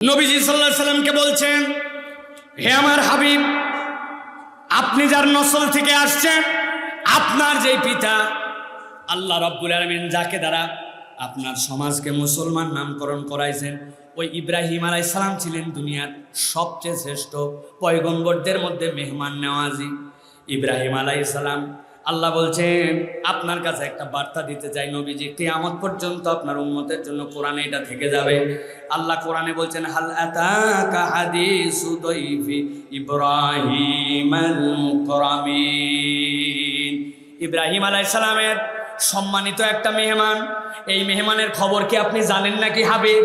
নবীজি সাল্লাল্লাহু আলাইহি সাল্লামকে বলছেন, হে আমার হাবিব, আপনি যার নসল থেকে আসছেন, আপনার যেই পিতা আল্লাহ রাব্বুল আলামিন যাকে দ্বারা আপনার সমাজকে মুসলমান নামকরণ করাইছেন, ওই ইব্রাহিম আলাইহিস সালাম ছিলেন দুনিয়ার সবচেয়ে শ্রেষ্ঠ পয়গম্বরদের মধ্যে মেহমান নেওয়াজি। ইব্রাহিম আলাইহিস সালাম, আল্লাহ বলছেন আপনার কাছে একটা বার্তা দিতে চাই নবীজি, কিয়ামত পর্যন্ত আপনার উম্মতের জন্য কোরআনে এটা থেকে যাবে। আল্লাহ কোরআনে বলছেন, হাল আতাকা হাদিসু দাইফি ইব্রাহিমাল মুকরামিন। ইব্রাহিম আলাইহিস সালামের সম্মানিত একটা মেহমান, এই মেহমানের খবর কি আপনি জানেন নাকি হাবিব?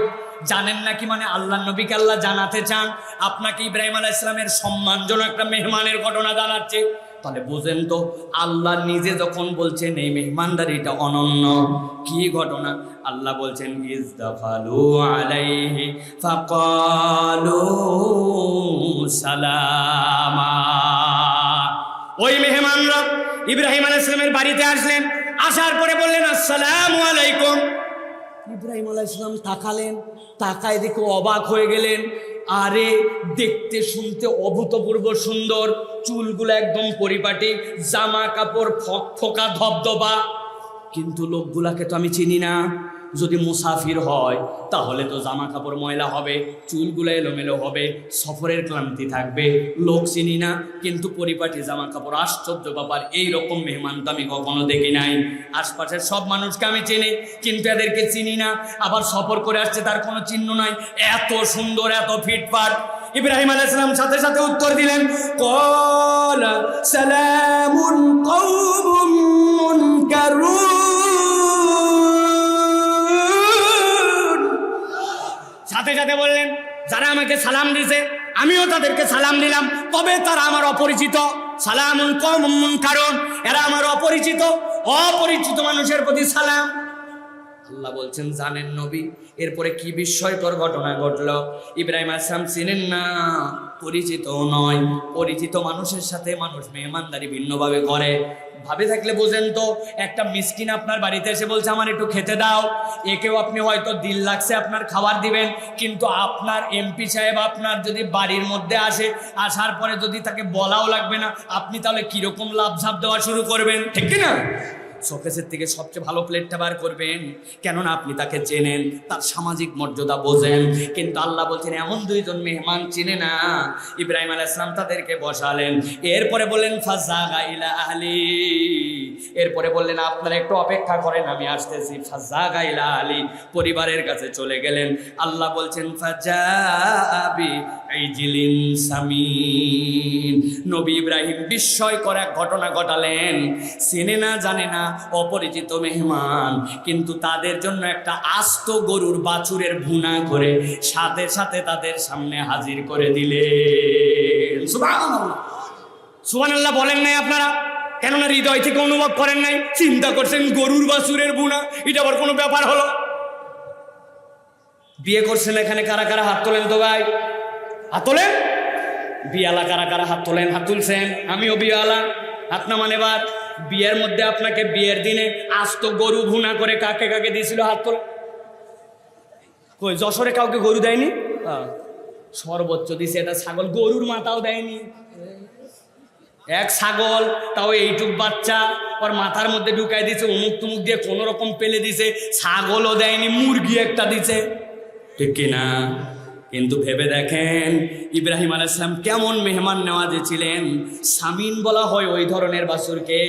জানেন নাকি মানে আল্লাহ নবীকে আল্লাহ জানাতে চান আপনাকে ইব্রাহিম আলাইহিস সালামের সম্মানজনক একটা মেহমানের ঘটনা জানাচ্ছে। তাহলে বুঝেন তো, আল্লাহ নিজে যখন বলছেন এই মেহমানদারিটা অনন্য, কি ঘটনা? আল্লাহ বলছেন, ইজদাফালু আলাইহি ফাকালু সালামা। ওই মেহমানরা ইব্রাহিম আলাইহিস সালামের বাড়িতে আসলেন, আসার পরে বললেন আসসালামু আলাইকুম। ইব্রাহিম আলাইহিস সালাম তাকালেন, তাকায় দেখে অবাক হয়ে গেলেন। আরে দেখতে শুনতে অভূতপূর্ব সুন্দর, চুলগুলো একদম পরিপাটি, জামা কাপড় ফকফকা ধবধবা, কিন্তু লোকগুলাকে তো আমি চিনি না। যদি মুসাফির হয় তাহলে তো জামা কাপড় ময়লা হবে, চুলগুলো এলোমেলো হবে, সফরের ক্লান্তি থাকবে, লোক চিনি না, কিন্তু পরিপাটি জামা কাপড়। আশ্চর্য ব্যাপার, এইরকম মেহমান তো আমি কখনো দেখি নাই। আশপাশের সব মানুষকে আমি চিনি, কিন্তু এদেরকে চিনি না। আবার সফর করে আসছে, তার কোনো চিহ্ন নাই, এত সুন্দর, এত ফিটফাট। ইব্রাহিম আলাইহিস সালাম সাথে সাথে উত্তর দিলেন, ক্বালা সালামুন কওমুন মুনকারুন। সাথে সাথে বললেন, যারা আমাকে সালাম দিয়েছে আমিও তাদেরকে সালাম দিলাম, তবে তারা আমার অপরিচিত। সালামুন কওমুন মুনকারুন, এরা আমার অপরিচিত, অপরিচিত মানুষের প্রতি সালাম। আল্লাহ বলছেন, জানেন নবী এরপরে কি বিস্ময়কর ঘটনা ঘটলো? ইব্রাহিম আলাইহিস সালাম চিনেন না, পরিচিত নয়। পরিচিত মানুষের সাথে মানুষ মেহমানদারি ভিন্নভাবে করে। ভাবে থাকলে বোঝেন তো, একটা মিসকিন আপনার বাড়িতে এসে বলছে আমার একটু খেতে দাও, একেও আপনি হয়তো দিল লাগছে আপনার খাবার দিবেন, কিন্তু আপনার এমপি সাহেব আপনার যদি বাড়ির মধ্যে আসে, আসার পরে যদি তাকে বলাও লাগবে না, আপনি তাহলে কিরকম লাভঝাপ দেওয়া শুরু করবেন, ঠিক না? শোকেসের থেকে সবচেয়ে ভালো প্লেটটা বার করবেন, কেননা আপনি তাকে চেনেন, তার সামাজিক মর্যাদা বোঝেন। কিন্তু আল্লাহ বলছেন এমন দুইজন মেহমান চিনে না। ইব্রাহিম আলাইহিস সালাম তাদেরকে বসালেন, এরপরে বললেন ফাযাগা ইলা আহলি, এরপরে বললেন আপনারা একটু অপেক্ষা করেন, আমি আসতেছি। ফাযাগা ইলা আহলি, পরিবারের কাছে চলে গেলেন। আল্লাহ বলছেন ফাজাবি আইজিলিন সামিন। নবী ইব্রাহিম বিস্ময়কর এক ঘটনা ঘটালেন। চেনে না, জানে না, অপরিচিত মেহমান, কিন্তু তাদের জন্য একটা আস্ত গরুর বাছুরের ভুনা করে সাথে সাথে তাদের সামনে হাজির করে দিলেন। সুবহানাল্লাহ, সুবহানাল্লাহ বলেন নাই আপনারা? কেননা হৃদয় থেকে অনুভব করেন নাই, চিন্তা করছেন গরুর বাছুরের ভুনা, এটা আবার কোনো ব্যাপার হলো? বিয়ে করছেন এখানে কারা কারা হাত তোলেন তো ভাই, হাত তোলেন। বিয়ালা কারা কারা হাত তোলেন? হাত তুলছেন, আমিও বিয়ালা, হাত নামান। এবার বিয়ের মধ্যে আপনাকে বিয়ের দিনে আস্ত গরু ভুনা করে কাকে কাকে দিয়েছিল? হাত তোল। কই যশোরে কাউকে গরু দেয়নি? সর্বোচ্চ দিছে এটা ছাগল, গরুর মাথাও দেয়নি। এক ছাগল, তাও এইটুক বাচ্চা, ওর মাথার মধ্যে ঢুকাই দিছে, উমুক তুমুক দিয়ে কোন রকম পেলে দিছে, ছাগলও দেয়নি, মুরগি একটা দিছে, ঠিক কিনা? কিন্তু ভেবে দেখেন ইব্রাহিম আলাইহিস সালাম কেমন মেহমান নেওয়াজে ছিলেন। সামিন বলা হয় ওই ধরনের বাছুরকে,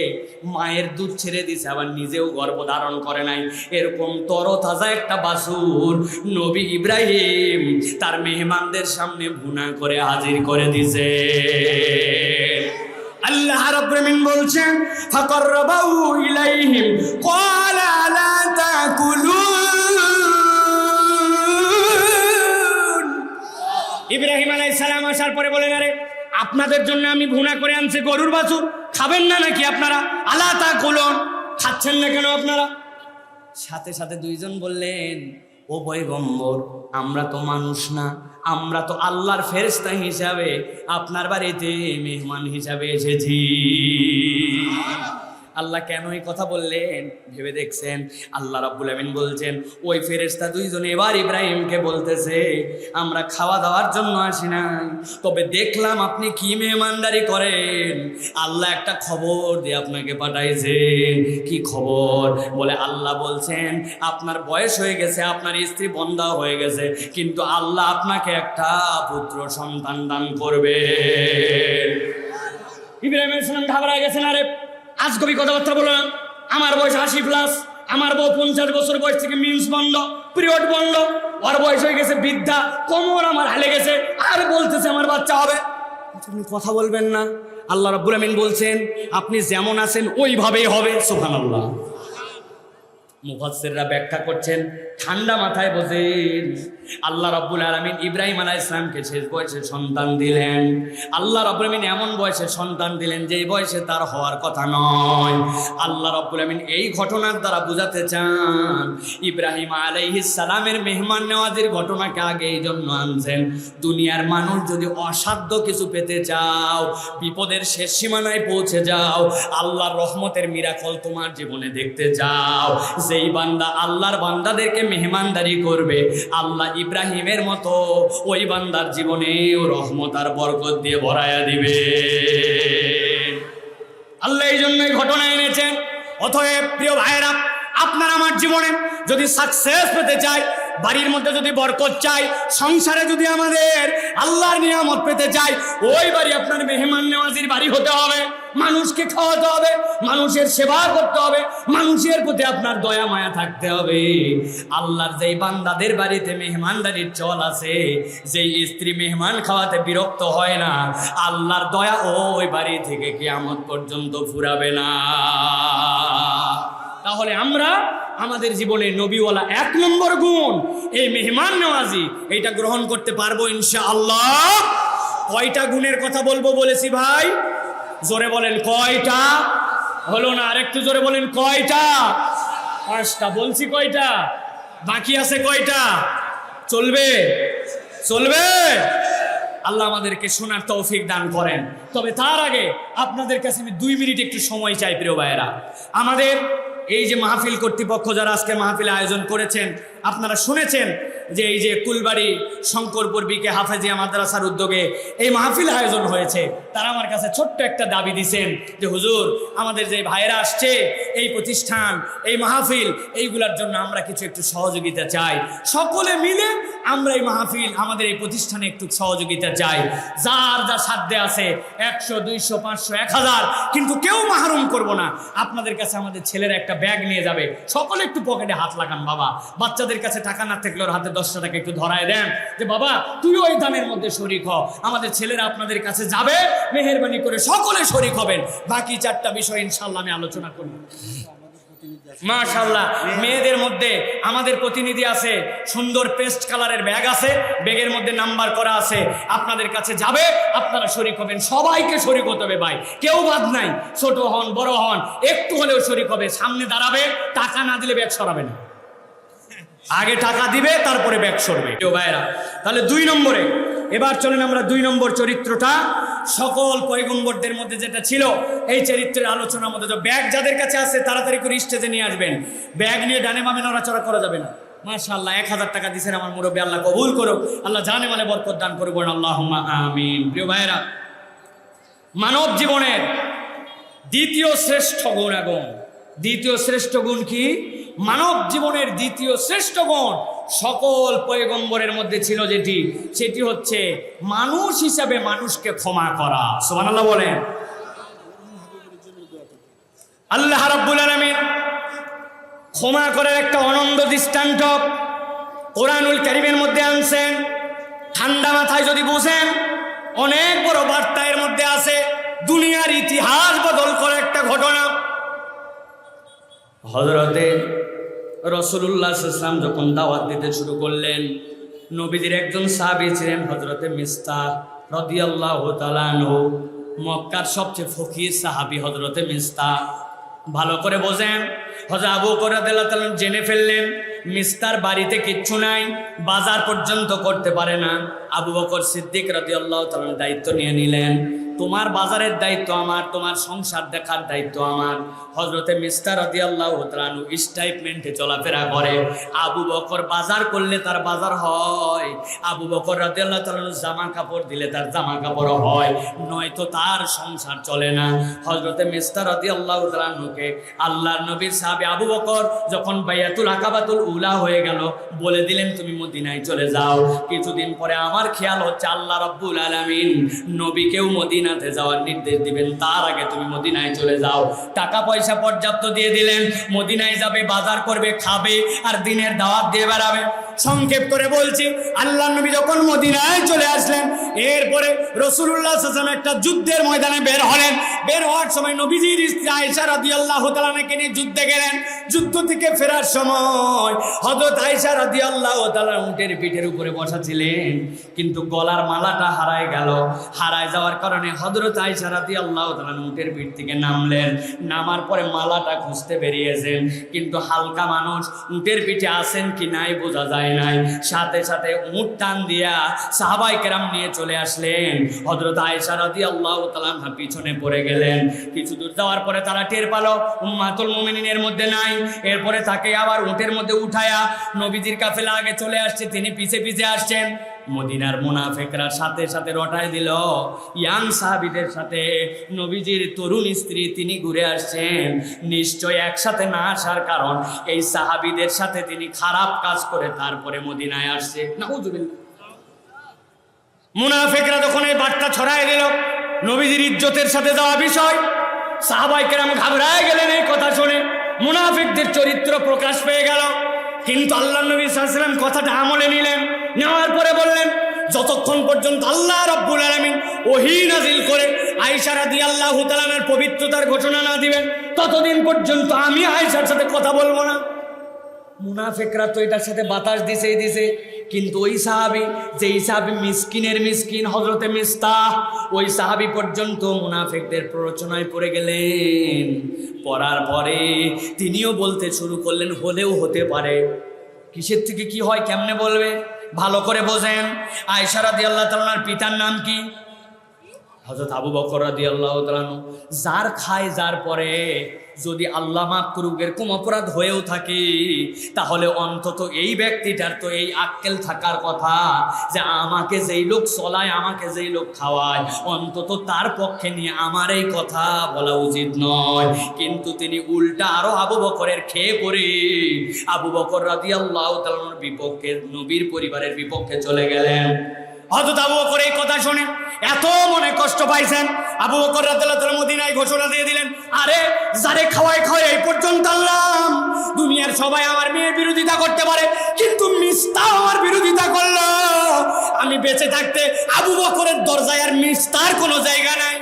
মায়ের দুধ ছেড়ে দিছে, আবার নিজেও গর্ভধারণ করে নাই, এরকম তরতাজা একটা বাছুর নবী ইব্রাহিম তার মেহমানদের সামনে ভুনা করে হাজির করে দিছে। আল্লাহ রাব্বুল আলামিন বলছেন ফাকাররাবাহু ইলাইহিম ক্বালা লা তাকুলুন। ইব্রাহিম আলাইহিস সালাম আসার পরে বলেন, আরে আপনাদের জন্য আমি ভুনা করে আনছি গরুর বাছুর, খাবেন না নাকি আপনারা? আলা তাকুলুন, খাচ্ছেন না কেন আপনারা? সাথে সাথে দুইজন বললেন, ও পয়গম্বর, আমরা তো মানুষ না, আমরা তো আল্লাহর ফেরেশতা হিসাবে আপনার বাড়িতে মেহমান হিসাবে এসেছি। আল্লাহ কেন এই কথা বললেন ভেবে দেখছেন? আল্লাহ রাব্বুল আমিন বলছেন ওই ফেরেশতা দুইজনে এবার ইব্রাহিমকে বলতেছে, আমরা খাওয়া দাওয়ার জন্য আসি নাই, তবে দেখলাম আপনি কি মেহমানদারি করেন। আল্লাহ একটা খবর দিয়ে আপনাকে পাঠাইছেন। কি খবর? বলে আল্লাহ বলছেন আপনার বয়স হয়ে গেছে, আপনার স্ত্রী বন্ধা হয়ে গেছে, কিন্তু আল্লাহ আপনাকে একটা পুত্র সন্তান দান করবে। ইব্রাহিম আলাইহিস সালাম ঘাবড়ায় গেছেন, আরে আজগবি কথাবার্তা বলো না, আমার বয়স 80+, আমার বউ 50 বছর বয়স থেকে মিন্স বন্ধ, পিরিয়ড বন্ধ, ওর বয়স হয়ে গেছে বৃদ্ধা, কোমর আমার হালে গেছে, আর বলতেছে আমার বাচ্চা হবে। আপনি কথা বলবেন না? আল্লাহ রাব্বুল আমিন বলছেন আপনি যেমন আছেন ওইভাবেই হবে। সুবহানাল্লাহ। মুফাসসিররা ব্যাখ্যা করছেন, ঠান্ডা মাথায় বোঝেন, আল্লাহ রাব্বুল আলামিন ইব্রাহিম আলাইহিস সালামকে শেষ বয়সে সন্তান দিলেন। আল্লাহ রাব্বুল আমিন এমন বয়সে সন্তান দিলেন যেই বয়সে তার হওয়ার কথা নয়। আল্লাহ রাব্বুল আমিন এই ঘটনার দ্বারা বোঝাতে চান ইব্রাহিম আলাইহিস সালামের মেহমান নেওয়াজির ঘটনাকে আগে এই জন্য আনছেন, দুনিয়ার মানুষ যদি অসাধ্য কিছু পেতে চাও, বিপদের শেষ সীমানায় পৌঁছে যাও, আল্লাহর রহমতের মিরাকল তোমার জীবনে দেখতে যাও, যেই বান্দা আল্লাহর বান্দাদেরকে মেহমানদারি করবে, আল্লাহ ইব্রাহিমের মতো ওই বান্দার জীবনেও রহমত আর বরকত দিয়ে ভরায়া দিবে। আল্লাহ এই জন্যই ঘটনা এনেছেন। অতএব প্রিয় ভাইয়েরা, আপনার আমার জীবনে যদি সাকসেস পেতে চাই, বাড়ির মধ্যে যদি বরকত চাই, সংসারে যদি আমাদের আল্লাহর নিয়ামত পেতে চাই, ওই বাড়ি আপনার মেহমান নেওয়াজির বাড়ি হতে হবে। মানুষকে খাওয়াতে হবে, মানুষের সেবা করতে হবে, মানুষের প্রতি আপনার দয়া মায়া থাকতে হবে। আল্লাহর যেই বান্দাদের বাড়িতে মেহমানদারির চল আছে, যেই স্ত্রী মেহমান খাওয়াতে বিরক্ত হয় না, আল্লাহর দয়া ওই বাড়ি থেকে কিয়ামত পর্যন্ত ফুরাবে না। তাহলে আমরা আমাদের জীবনে নবীওয়ালা 1 নম্বর গুণ এই মেহমান নওয়াজি, এইটা গ্রহণ করতে পারবো ইনশাআল্লাহ। কয়টা গুণের কথা বলবো বলেছি ভাই? জোরে বলেন কয়টা? হলো না, আরেকটু জোরে বলেন কয়টা? 5টা বলছি। কয়টা বাকি আছে? কয়টা? চলবে? চলবে? আল্লাহ আমাদেরকে শোনার তৌফিক দান করেন। তবে তার আগে আপনাদের কাছে আমি 2 মিনিট একটু সময় চাই। প্রিয় ভাইয়েরা, আমাদের এই যে মাহফিল কর্তৃপক্ষ যারা আজকে মাহফিল আয়োজন করেছেন, আপনারা শুনেছেন যে এই যে কুলবাড়ি শঙ্করপুর বিকে হাফেজিয়া মাদ্রাসার উদ্যোগে এই মাহফিল আয়োজন হয়েছে। তারা আমার কাছে ছোট্ট একটা দাবি দিয়েছেন যে হুজুর, আমাদের যে ভাইয়েরা আসছে, এই প্রতিষ্ঠান, এই মাহফিল, এইগুলোর জন্য আমরা কিছু একটু সহযোগিতা চাই। সকলে মিলে আমরা এই মাহফিল, আমাদের এই প্রতিষ্ঠানে একটু সহযোগিতা চাই। যার যা সাধ্যে আছে 100, 200, 500, 1000, কিন্তু কেউ মাহরুম করব না। আপনাদের কাছে আমাদের ছেলেরা একটা ব্যাগ নিয়ে যাবে, সকলে একটু পকেটে হাত লাগান বাবা। বাচ্চাদের কাছে টাকা না থাকলে ওর হাতে 10টা টাকা একটু ধরায় দেন যে বাবা তুই ওই দানের মধ্যে শরীক হ। আমাদের ছেলেরা আপনাদের কাছে যাবে, মেহেরবানি করে সকলে শরীক হবেন। বাকি 4টা বিষয় ইনশাআল্লাহ আমি আলোচনা করব। মাশাআল্লাহ, মেয়েদের মধ্যে আমাদের প্রতিনিধি আছে, সুন্দর পেস্ট কালারের ব্যাগ আছে, ব্যাগের মধ্যে নাম্বার করা আছে। আপনাদের কাছে যাবে, আপনারা শরীক হবেন। সবাইকে শরীক হতে হবে ভাই, কেউ বাদ নাই। ছোট হন বড় হন, একটু হলেও শরীক হবে। সামনে দাঁড়াবে, টাকা না দিলে ব্যাগ সরাবে না, আগে টাকা দিবে তারপরে ব্যাগ সরবে। কেউ ভাইরা, তাহলে 2 নম্বরে এবার চলেন আমরা 2 নম্বর চরিত্রটা, সকল পয়গম্বরদের মধ্যে যেটা ছিল, এই চরিত্রের আলোচনার মধ্যে। ব্যাগ যাদের কাছে আছে তাড়াতাড়ি করে স্টেজে নিয়ে আসবেন। ব্যাগ নিয়ে ডানে বামে নড়াচড়া করা যাবে না। মাশাআল্লাহ, 1000 টাকা দিয়েছেন আমার মুরব্বী, আল্লাহ কবুল করুক, আল্লাহ জানে মানে বরকত দান করুক, আল্লাহুম্মা আমিন। প্রিয় ভাইরা, মানব জীবনের দ্বিতীয় শ্রেষ্ঠ গুণ কি? মানব জীবনের দ্বিতীয় শ্রেষ্ঠ গুণ সকল পয়গম্বরের মধ্যে ছিল যেটি, সেটি হচ্ছে মানুষ হিসাবে মানুষকে ক্ষমা করা। সুবহানাল্লাহ বলেন। আল্লাহ রাব্বুল আলামিন ক্ষমা করার একটা অনন্য দৃষ্টান্ত কোরআনুল কারীমের মধ্যে আনছেন। ঠান্ডা মাথায় যদি বুঝেন, অনেক বড় বার্তা এর মধ্যে আছে। দুনিয়ার ইতিহাস বদল করা একটা ঘটনা। হযরতে রাসূলুল্লাহ সাল্লাল্লাহু আলাইহি ওয়াসাল্লাম যখন দাওয়াত দিতে শুরু করলেন, নবীজির একজন সাহাবী ছিলেন হযরতে মিসতাহ রাদিয়াল্লাহু তাআলা আনহু। মক্কার সবচেয়ে ফকির সাহাবী হযরতে মিসতাহ। ভালো করে বোঝেন, হযরত আবু বকর রাদিয়াল্লাহু তাআলা জেনে ফেললেন মিস্তার বাড়িতে কিচ্ছু নাই, বাজার পর্যন্ত করতে পারে না। আবু বকর সিদ্দিক রাদিয়াল্লাহু তাআলা দায়িত্ব নিয়ে নিলেন, তোমার বাজারের দায়িত্ব আমার, তোমার সংসার দেখার দায়িত্ব আমার। হযরতে মিস্টার রাদিয়াল্লাহু তাআলা স্টাইপমেন্টে চলাফেরা করে। আবু বকর বাজার করলে তার বাজার হয়, আবু বকর রাদিয়াল্লাহু তাআলা জামা কাপড় দিলে তার জামা কাপড় হয়, নয়তো তার সংসার চলে না। হযরতে মিস্টার রাদিয়াল্লাহু তাআলাকে আল্লাহর নবীর সাহাবী আবু বকর যখন বাইয়াতুল আকাবাতুল উলা হয়ে গেল, বলে দিলেন তুমি মদিনায় চলে যাও। কিছুদিন পরে আমার খেয়াল হচ্ছে আল্লাহ রাব্বুল আলামিন নবীকেও মদিনাতে যাওয়ার নির্দেশ দিবেন, তার আগে তুমি মদিনায় চলে যাও। টাকা পয়সা পর্যাপ্ত দিয়ে দিলেন, মদিনায় যাবে, বাজার করবে, খাবে আর দিনের দাওয়াত দিয়ে বেড়াবে। সংক্ষেপ করে বলছি, আল্লাহ নবী যখন মদিনায় চলে আসলেন, এরপরে রাসূলুল্লাহ সাল্লাল্লাহু আলাইহি ওয়াসাল্লাম একটা যুদ্ধের ময়দানে বের হলেন। বের হওয়ার সময় নবীজির স্ত্রী আয়েশা রাদিয়াল্লাহু তাআলা নিয়ে যুদ্ধে গেলেন। যুদ্ধ থেকে ফেরার সময় হযরত আয়েশা রাদিয়াল্লাহু তাআলা উটের পিঠের উপরে বসা ছিলেন, কিন্তু গলার মালাটা হারায় গেল। হারায় যাওয়ার কারণে হযরত আয়েশা রাদিয়াল্লাহু তাআলা উটের পিঠ থেকে নামলেন। নামার পরে মালাটা খুঁজতে বেরিয়েছেন, কিন্তু হালকা মানুষ, উটের পিঠে আছেন কি নাই বোঝা যায় নাই। সাথে সাথে উট টান দিয়া সাহাবায়ে কেরাম নিয়ে চলে আসলেন। হযরত আয়েশা রাদিয়াল্লাহু তাআলা পিছনে পড়ে গেলেন। কিছু দূর যাওয়ার পরে তারা টের পেল উম্মাতুল মুমিনিনের মধ্যে নাই। এরপরে তাকে আবার উটের মধ্যে উঠায়া নবীজির কাফেলা আগে চলে আসছে, তিনি পিছে পিছে আসছেন। মদিনার মুনাফিকরা সাথে সাথে রটায় দিল, ইয়াং সাহাবীদের সাথে নবীজির তরুণ স্ত্রী তিনি ঘুরে আসছেন, নিশ্চয় একসাথে না আসার কারণ এই সাহাবীদের সাথে তিনি খারাপ কাজ করে তারপরে মদিনায় আসছে। নাউযুবিল্লাহ। মুনাফিকরা যখন এই বার্তা ছড়ায় দিল নবীজির ইজ্জতের সাথে যাওয়া বিষয়, সাহাবায়ে কেরাম ঘাবড়ায় গেলেন এই কথা শুনে। মুনাফিকদের চরিত্র প্রকাশ পেয়ে গেল। কিন্তু আল্লাহর নবী সাল্লাল্লাহু আলাইহি ওয়াসাল্লাম কথাটা আমলে নিলেন। নেওয়ার পরে বললেন, যতক্ষণ পর্যন্ত আল্লাহ রাব্বুল আলামিন ওহী নাযিল করে আয়েশা রাদিয়াল্লাহু তাআলার পবিত্রতার ঘোষণা না দিবেন, ততদিন পর্যন্ত আমি আয়েশার সাথে কথা বলবো না। মুনাফিকরা তো এটার সাথে বাতাস দিছে, কিন্তু ওই সাহাবী, যেই সাহাবী মিসকিনের মিসকিন হযরতে মিস্তাহ, ওই সাহাবী পর্যন্ত মুনাফিকদের প্ররোচনায় পড়ে গেলেন। পড়ার পরে তিনিও বলতে শুরু করলেন, হলেও হতে পারে। কিসের থেকে কি হয় কেমনে বলবে? ভালো করে বোঝেন। আয়েশা রাদিয়াল্লাহু তাআলার পিতার নাম কি? হযরত আবু বকর রাদিয়াল্লাহু তাআলা। যার খায় যার পরে যদি আল্লাহ মাফ করুক এরকম অপরাধ হয়েও থাকে, তাহলে অন্তত এই ব্যক্তিটার তো এই আক্কেল থাকার কথা যে আমাকে যেই লোক চলায়, আমাকে যেই লোক খাওয়ায়, অন্তত তার পক্ষে নিয়ে আমার এই কথা বলা উচিত নয়। কিন্তু তিনি উল্টা আরো আবু বকরের খেয়ে পড়ে আবু বকর রাদিয়াল্লাহু তাআলার বিপক্ষে, নবীর পরিবারের বিপক্ষে চলে গেলেন। হযরত আবু বকর এই কথা শুনে এত মনে কষ্ট পাইছেন, আবু বকর রাদিয়াল্লাহু তাআলা মদিনায় ঘোষণা দিয়ে দিলেন, আরে যারে খাওয়ায় এই পর্যন্ত আনলাম, দুনিয়ার সবাই আমার মেয়ের বিরোধিতা করতে পারে, কিন্তু মিস্তাহ আমার বিরোধিতা করলো। আমি বেঁচে থাকতে আবু বকরের দরজায় আর মিস্তার কোনো জায়গা নাই।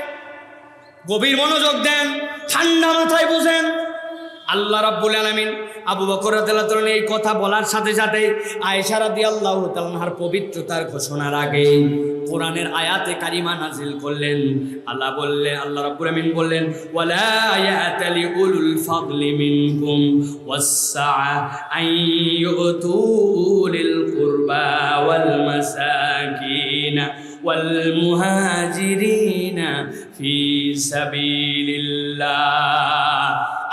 গভীর মনোযোগ দেন, ঠান্ডা মাথায় বুঝেন। আল্লাহ রাব্বুল আলামিন আবু বকর রাদিয়াল্লাহু তাআলা এই কথা বলার সাথে সাথে আয়েশা রাদিয়াল্লাহু তাআলার পবিত্রতার ঘোষণার আগে কোরআনের আয়াতে কারিমা নাজিল করলেন। আল্লাহ রাব্বুল আলামিন বললেন, ওয়ালা ইয়াতালি উলুল ফাদলি মিনকুম ওয়াসসআ আন ইউতু লিল কুরবা ওয়াল মাসাকিন ওয়াল মুহাজিরিনা ফি সাবিলিল্লাহ।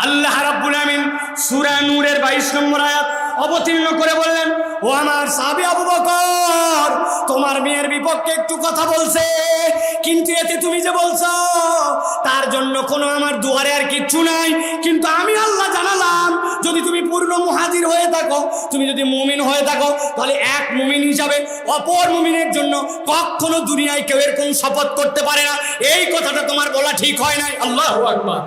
আল্লাহ রাব্বুল আমিন সূরা নূরের 22 নম্বর আয়াত অবতীর্ণ করে বললেন, ও আমার সাহাবী আবু বকর, তোমার মেয়ের বিপক্ষে একটু কথা বলছে, কিন্তু এতে তুমি যে বলছো তার জন্য কোনো আমার দুয়ারে আর কিচ্ছু নাই। কিন্তু আমি আল্লাহ জানালাম, যদি তুমি পূর্ণ মুহাজির হয়ে থাকো, তুমি যদি মুমিন হয়ে থাকো, তাহলে এক মুমিন হিসাবে অপর মুমিনের জন্য কখনো দুনিয়ায় কেউ এরকম শপথ করতে পারে না। এই কথাটা তোমার বলা ঠিক হয় নাই। আল্লাহু আকবার।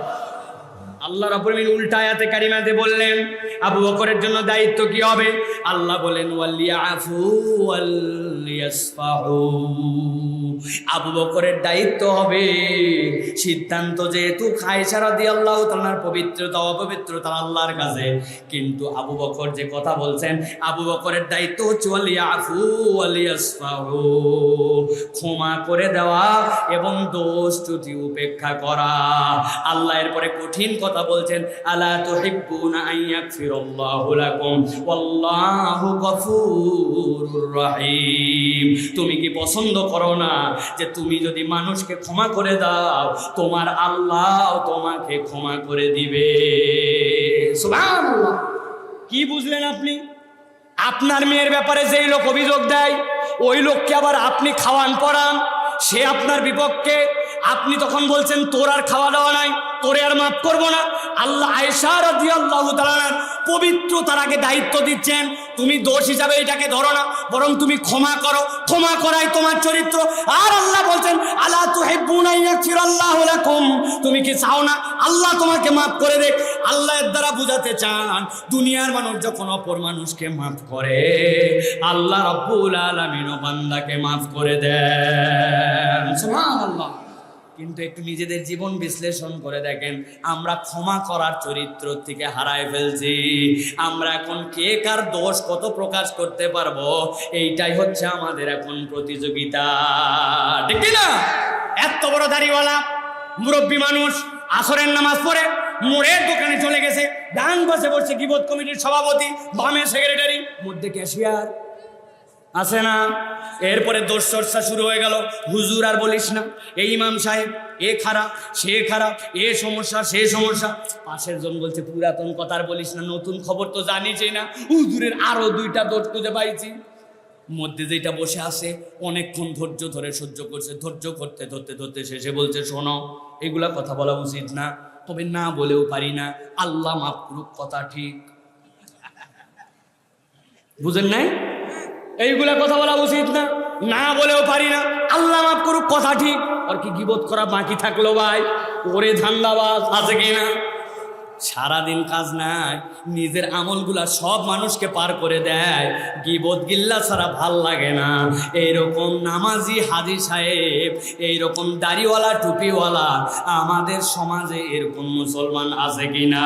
আল্লাহ রাব্বুল আমিন উল্টা আয়াতে কারিমাতে বললেন আবু বকরের জন্য দায়িত্ব কি হবে। আল্লাহ বলেন, ওয়ালিয়াফু ওয়ালিয়াসফাহু। আবু বকরের দায়িত্ব হবে, সিদ্ধান্ত যেহেতু আয়েশা রাদিয়াল্লাহু তাআলার পবিত্রতা অপবিত্রতা আল্লাহর কাছে, কিন্তু আবু বকর যে কথা বলছেন, আবু বকরের দায়িত্ব হচ্ছে ওয়ালিয়াফু ওয়ালিয়াসফাহু, ক্ষমা করে দেওয়া এবং দোষ ত্রুটি উপেক্ষা করা। আল্লাহ এরপরে কঠিন কথা কথা বলছেন, আলা তুহিব্বুনা আন ইয়াগফিরাল্লাহু লাকুম ওয়াল্লাহু গফুরুর রহিম। তুমি কি পছন্দ করো না যে তুমি যদি মানুষকে ক্ষমা করে দাও তোমার আল্লাহ তোমাকে ক্ষমা করে দিবে? সুবহানাল্লাহ। কি বুঝলেন আপনি? আপনার মেয়ের ব্যাপারে যেই লোক অভিযোগ দেয় ওই লোককে আবার আপনি খাওয়ান পড়ান, সে আপনার বিপক্ষে। আপনি তখন বলছেন তোর আর খাওয়া দাওয়া নাই, তোরে আর মাফ করবো না। আল্লাহ আয়েশা রাদিয়াল্লাহু তাআলা পবিত্রতার আগে দায়িত্ব দিচ্ছেন, তুমি দোষ হিসাবে এটাকে ধরো না, বরং তুমি ক্ষমা করো, ক্ষমা করাই তোমার চরিত্র। আর আল্লাহ বলছেন আলা তুহিব্বুনা ইয়াগফিরাল্লাহু লাকুম, তুমি কি চাও না আল্লাহ তোমাকে মাফ করে দেখ? আল্লাহ এর দ্বারা বুঝাতে চান দুনিয়ার মানুষ যখন অপর মানুষকে মাফ করে আল্লাহ রাব্বুল আলামিনও বান্দাকে মাফ করে দেন। সুবহানাল্লাহ। কিন্তু একটু নিজেদের জীবন বিশ্লেষণ করে দেখেন, আমরা ক্ষমা করার চরিত্র থেকে হারায় ফেলছি। আমরা এখন কে কার দোষ কত প্রকাশ করতে পারবো, এইটাই হচ্ছে আমাদের এখন প্রতিযোগিতা, ঠিক না? এত বড় দাড়িওয়ালা মুরব্বী মানুষ আসরের নামাজ পড়ে মোড়ের দোকানে চলে গেছে, ডান পাশে বসছে গীবত কমিটির সভাপতি, বামে সেক্রেটারি, মধ্যে ক্যাশিয়ার আছে না? এরপরে দোষ চর্চা শুরু হয়ে গেল, হুজুর আর বলিস না, এই ইমাম সাহেব এ খারাপ সে খারাপ, এ সমস্যা সে সমস্যা। পাশের জন বলছে পুরাতন কথা আর বলিস না, নতুন খবর তো জানিসই না, হুজুরের আরো 2টা দোষ খুঁজে পাইছি। মধ্যে যেটা বসে আছে অনেকক্ষণ ধৈর্য ধরে সহ্য করছে, ধৈর্য করতে ধরতে ধরতে শেষে বলছে শোনো, এগুলা কথা বলা উচিত না, তবে না বলেও পারি না, আল্লাহ মাফ করুক, কথা ঠিক। বুঝেন নাই? এইগুলা কথা বলা উচিত না, না বলেও পারি না, আল্লাহ মাফ করুক, কথা ঠিক। আর কি গীবত করা বাকি থাকলো ভাই? ওরে ধান্দাবাজ আছে কিনা? সারাদিন কাজ নাই, নিজের আমলগুলা সব মানুষকে পার করে দেয়, গীবত গিল্লা ছাড়া ভাল লাগে না। এইরকম নামাজি হাজি সাহেব, এইরকম দাড়িওয়ালা টুপিওয়ালা আমাদের সমাজে এরকম মুসলমান আছে কিনা?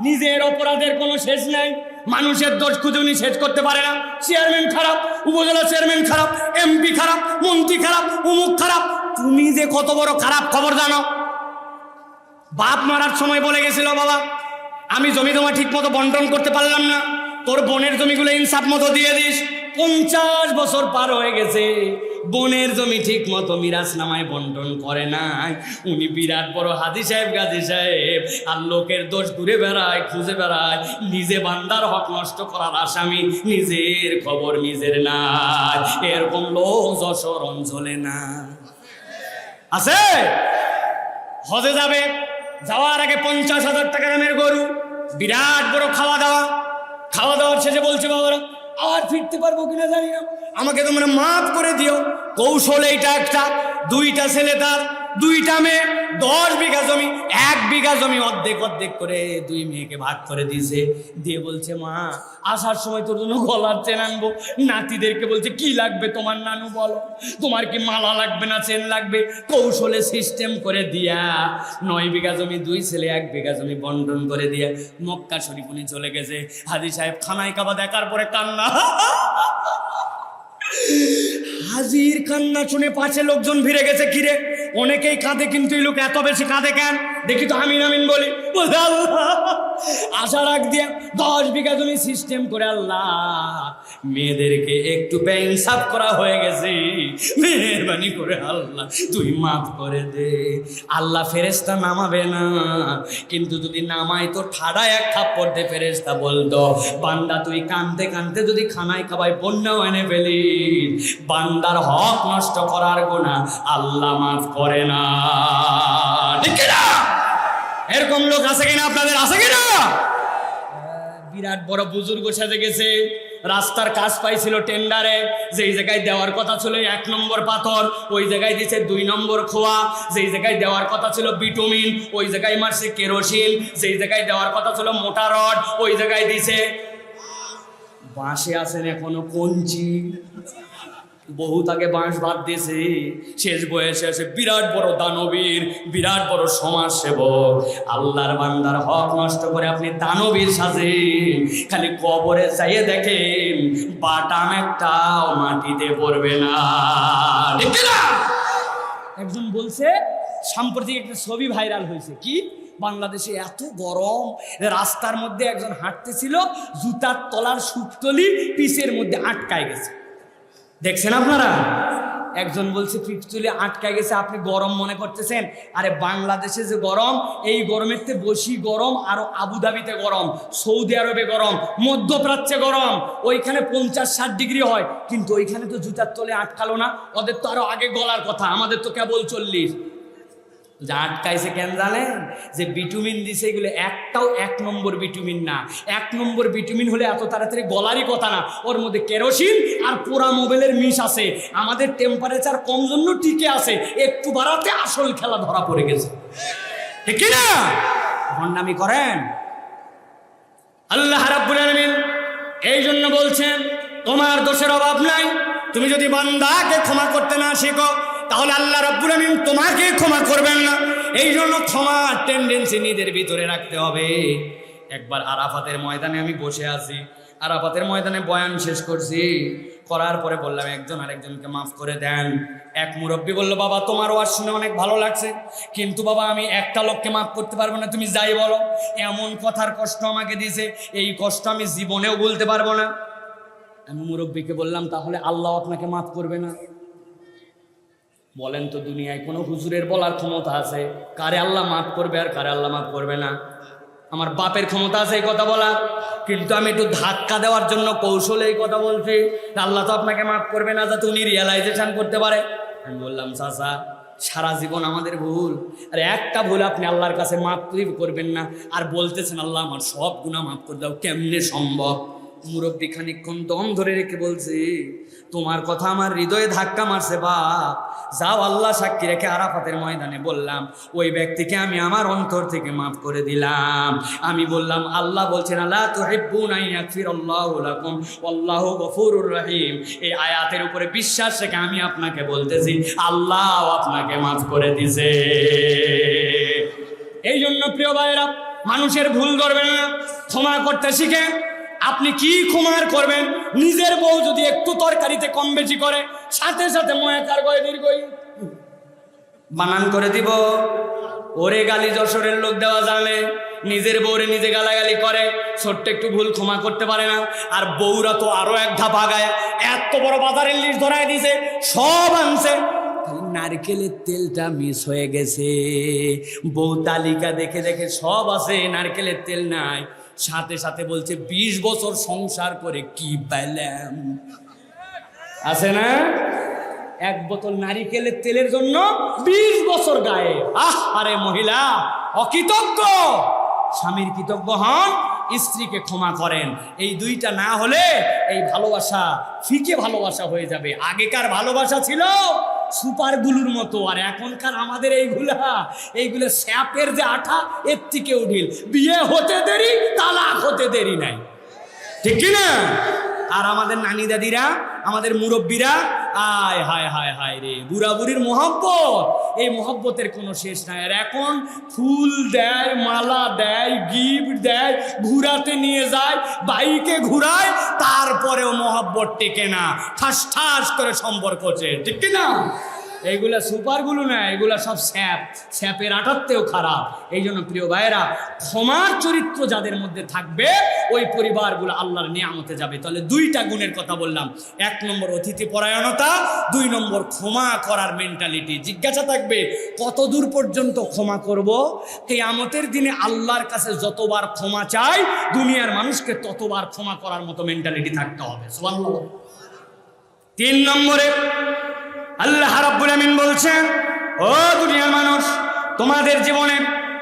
নিজের অপরাধের কোনো শেষ নাই, মানুষের দোষ খুঁজে উনি শেষ করতে পারে না। চেয়ারম্যান খারাপ, উপজেলা চেয়ারম্যান খারাপ, এমপি খারাপ, মন্ত্রী খারাপ, অমুক খারাপ। তুমি যে কত বড় খারাপ খবর জানো? বাপ মারার সময় বলে গেছিল, বাবা আমি জমি জমা ঠিক মতো বন্টন করতে পারলাম না, তোর বোনের জমিগুলো ইনসাফ মতো দিয়ে দিস। 50 বছর পার হয়ে গেছে, বোনের জমি ঠিক মতো মিরাজ নামায় বন্টন করে নাই। উনি বিরাট বড় হাজি সাহেব গাজী সাহেব, আর লোকের দোষ ঘুরে বেড়ায়, খুঁজে বেড়ায়, নিজে বান্দার হক নষ্ট করার আসামি, নিজের খবর নিজের নাই। এরকম লোক যশোর অঞ্চলে না আছে? হজে যাবে, যাওয়ার আগে 50,000 টাকা দামের গরু, বিরাট বড় খাওয়া দাওয়ার শেষে বলছে বাবারা আর ফিরতে পারবো কিনা জানি না, আমাকে তোমরা মাফ করে দিও। কৌশল এইটা একটা, 2টা ছেলে তার, 2টা মেয়ে, 10 বিঘা জমি, 1 বিঘা জমি অর্ধেক অর্ধেক করে 2 মেয়েকে ভাগ করে দিয়েছে। দিয়ে বলছে মা আসার সময় তোর জন্য গলার চেন আনবো। নাতিদেরকে বলছে কি লাগবে তোমার নানু বলো, তোমার কি মালা লাগবে না চেন লাগবে? কৌশলে সিস্টেম করে দিয়া 9 বিঘা জমি 2 ছেলে 1 বিঘা জমি বন্টন করে দিয়ে মক্কা শরীফ উনি চলে গেছে। হাজী সাহেব খানায় কাবা দেখার পরে কান্না, হাজির কান্না শুনে পাশে লোকজন ভিড়ে গেছে। কিরে অনেকেই কাঁদে, কিন্তু এই লোক এত বেশি কাঁদে কেন? দেখি তো আমিন আমিন বলি। আশা রাখ দিয়ে 10 বিঘা জমি সিস্টেম করে আল্লাহ মেয়েদেরকে একটু বেইনসাফ করা হয়ে গেছে, মেহেরবানি করে আল্লাহ তুই মাফ করে দে। আল্লাহ ফেরেশতা নামাবে না, কিন্তু যদি নামাই তো ঠাড়ায় 1 থাপ্পড় দে। ফেরেশতা বলতো বান্দা তুই কানতে কানতে যদি খানায় খাবায় বন্যাও এনে ফেলি, বান্দার হক নষ্ট করার গুনাহ আল্লাহ মাফ করে না, ঠিক না? এরকম লোক আছে কিনা আপনাদের? আছে কিনা? বিরাট বড় বুজুর্গ সাজে গেছে, রাস্তার কাজ পাইছিল টেন্ডারে, যেই জায়গায় দেওয়ার কথা ছিল 1 নম্বর পাথর, ওই জায়গায় দিছে 2 নম্বর খোয়া। যেই জায়গায় দেওয়ার কথা ছিল বিটুমিন, ওই জায়গায় মারছে কেরোসিন। যেই জায়গায় দেওয়ার কথা ছিল মোটা রড, ওই জায়গায় দিছে বাঁশে। আছেন এখনো কঞ্চি, বহুত আগে বাঁশ বাদ দিয়েছে। শেষ বয়সে এসে বিরাট বড় দানবীর, বিরাট বড় সমাজ সেবক, আল্লাহর বান্দার হক নষ্ট করে আপনি দানবীর সাজে। খালি কবরে যাইয়ে দেখেন বাটাম একটাও মাটিতে পড়বে না, ঠিক না? একজন বলছে সাম্প্রতিক একটা ছবি ভাইরাল হয়েছে, কি বাংলাদেশে এত গরম, রাস্তার মধ্যে একজন হাঁটতেছিল, জুতার তলার সুপতলি পিসের মধ্যে আটকায় গেছে। দেখছেন আপনারা? একজন বলছে পিঠতলি আটকায় গেছে, আপনি গরম মনে করতেছেন? আরে বাংলাদেশে যে গরম, এই গরমের থেকে বেশি গরম আরো আবুধাবিতে গরম, সৌদি আরবে গরম, মধ্যপ্রাচ্যে গরম। ওইখানে 50-60 ডিগ্রি হয়, কিন্তু ওইখানে তো জুতার তলে আটকালো না। ওদের তো আরো আগে গলার কথা, আমাদের তো কেবল 40। যা আটকাইছে কেন জানেন? যে ভিটামিন দিছে, এগুলো একটাও 1 নম্বর ভিটামিন না। 1 নম্বর ভিটামিন হলে এত তাড়াতাড়ি গলারই কথা না। ওর মধ্যে কেরোসিন আর পোড়া মোবাইলের মিশ আছে। আমাদের টেম্পারেচার কম জন্য টিকে আছে, একটু বাড়াতে আসল খেলা ধরা পড়ে গেছে, ঠিক না? ভণ্ডামি করেন। আল্লাহ রাব্বুল আলামিন এই জন্য বলছেন, তোমার দোষের অভাব নাই। তুমি যদি বান্দাকে ক্ষমা করতে না শিখো, তাহলে আল্লাহ রাব্বুল আমিন তোমাকে ক্ষমা করবেন না। এই জন্য ক্ষমার টেন্ডেন্সি নিজের ভিতরে রাখতে হবে। একবার আরাফাতের ময়দানে আমি বসে আছি, আরাফাতের ময়দানে বয়ান শেষ করছি, করার পরে বললাম একজন আরেকজনকে মাফ করে দেন। এক মুরব্বী বলল, বাবা তোমার ওয়াজ শুনে অনেক ভালো লাগছে, কিন্তু বাবা আমি একটা লোককে মাফ করতে পারবো না, তুমি যাই বলো। এমন কথার কষ্ট আমাকে দিয়েছে, এই কষ্ট আমি জীবনেও বলতে পারবো না। আমি মুরব্বীকে বললাম, তাহলে আল্লাহ আপনাকে মাফ করবে না? বলেন তো, দুনিয়ায় কোনো হুজুরের বলার ক্ষমতা আছে কারে আল্লাহ মাফ করবে আর কারে আল্লাহ মাফ করবে না? আমার বাপের ক্ষমতা আছে এই কথা বলার, কিন্তু আমি একটু ধাক্কা দেওয়ার জন্য কৌশলে এই কথা বলছি, আল্লাহ তো আপনাকে মাফ করবে না, যাতে উনি রিয়েলাইজেশন করতে পারে। আমি বললাম, চাচা সারা জীবন আমাদের ভুল, আর একটা ভুল আপনি আল্লাহর কাছে মাফ করবেন না, আর বলতেছেন আল্লাহ আমার সব গুনাহ মাফ করে দাও, কেমনে সম্ভব? মুরব্বী খানিকক্ষণ দম ধরে রেখে বলছে, তোমার কথা আমার হৃদয়ে ধাক্কা মারছে বাপ। যাও আল্লাহ সাক্ষী রেখে আরাফাতের ময়দানে বললাম, ওই ব্যক্তিকে আমি আমার অন্তর থেকে মাফ করে দিলাম। আমি বললাম, আল্লাহ বলছেন আলা তুহিব্বুনা ইয়াগফিরাল্লাহু লাকুম ওয়াল্লাহু গফুরুর রহিম। এই আয়াতের উপরে বিশ্বাস রেখে আমি আপনাকে বলতেছি, আল্লাহ আপনাকে মাফ করে দিয়েছে। এই জন্য প্রিয় ভাইয়েরা, মানুষের ভুল করবেন না, ক্ষমা করতে শিখেন। আপনি কি ক্ষমার করবেন? নিজের বউ যদি একটু তরকারিতে কম বেশি করে, সাথে সাথে ময়াকার গয় দীর্ঘই বানান করে দিব। ওরে গালি যশোরের লোক দেওয়া জানে, নিজের বউরে নিজে গালাগালি করে, ছোট্ট একটু ভুল ক্ষমা করতে পারে না। আর বউরা তো আরো এক ধাপ আগায়, এত বড় বাজারের লিস্ট ধরায় দিছে, সব আনছে, নারকেলের তেলটা মিস হয়ে গেছে। বউ তালিকা দেখে দেখে সব আছে, নারকেলের তেল নাই। সাথে সাথে বলছে 20 বছর সংসার করে কি পাইলাম। আছে না? 1 বোতল নারিকেলের তেলের জন্য 20 বছর গায়ে। আরে মহিলা অকৃতজ্ঞ, স্বামীর কৃতজ্ঞ হন, স্ত্রীকে ক্ষমা করেন। এই দুইটা না হলে এই ভালোবাসা ফিকে ভালোবাসা হয়ে যাবে। আগেকার ভালোবাসা ছিল সুপার গুলুর মতো, আর এখনকার আমাদের এইগুলো স্যাপের যে আঠা, এর থেকেও ঢিল। বিয়ে হতে দেরি, তালাক হতে দেরি নাই, ঠিক কিনা? আর আমাদের নানি দাদিরা, আমাদের মুরব্বীরা, আয় হায় হায় হায় রে, বুড়া বুড়ির মহব্বত, এই মহব্বতের কোনো শেষ নাই। আর এখন ফুল দেয়, মালা দেয়, গিফট দেয়, ঘুরাতে নিয়ে যায়, বাইকে ঘুরায়, তারপরেও মহব্বত টেকে না, ঠাস ঠাস করে সম্পর্ক হচ্ছে, ঠিক না? এইগুলা সুপারগুলো না, এগুলা সব স্যাপের আঠাতেও খারাপ। এই জন্য প্রিয় ভাইয়েরা, ক্ষমার চরিত্র যাদের মধ্যে থাকবে, ওই পরিবারগুলো আল্লাহর নিয়ামতে যাবে। তাহলে 2টা গুণের কথা বললাম, 1 নম্বর অতিথি পরায়ণতা, 2 নম্বর ক্ষমা করার মেন্টালিটি। জিজ্ঞাসা থাকবে, কত দূর পর্যন্ত ক্ষমা করব? কিয়ামতের দিনে আল্লাহর কাছে যতবার ক্ষমা চাই, দুনিয়ার মানুষকে ততবার ক্ষমা করার মতো মেন্টালিটি থাকতে হবে। সুবহানাল্লাহ। 3 নম্বরে আল্লাহ রাব্বুল আমিন বলছেন, ও দুনিয়ার মানুষ, তোমাদের জীবনে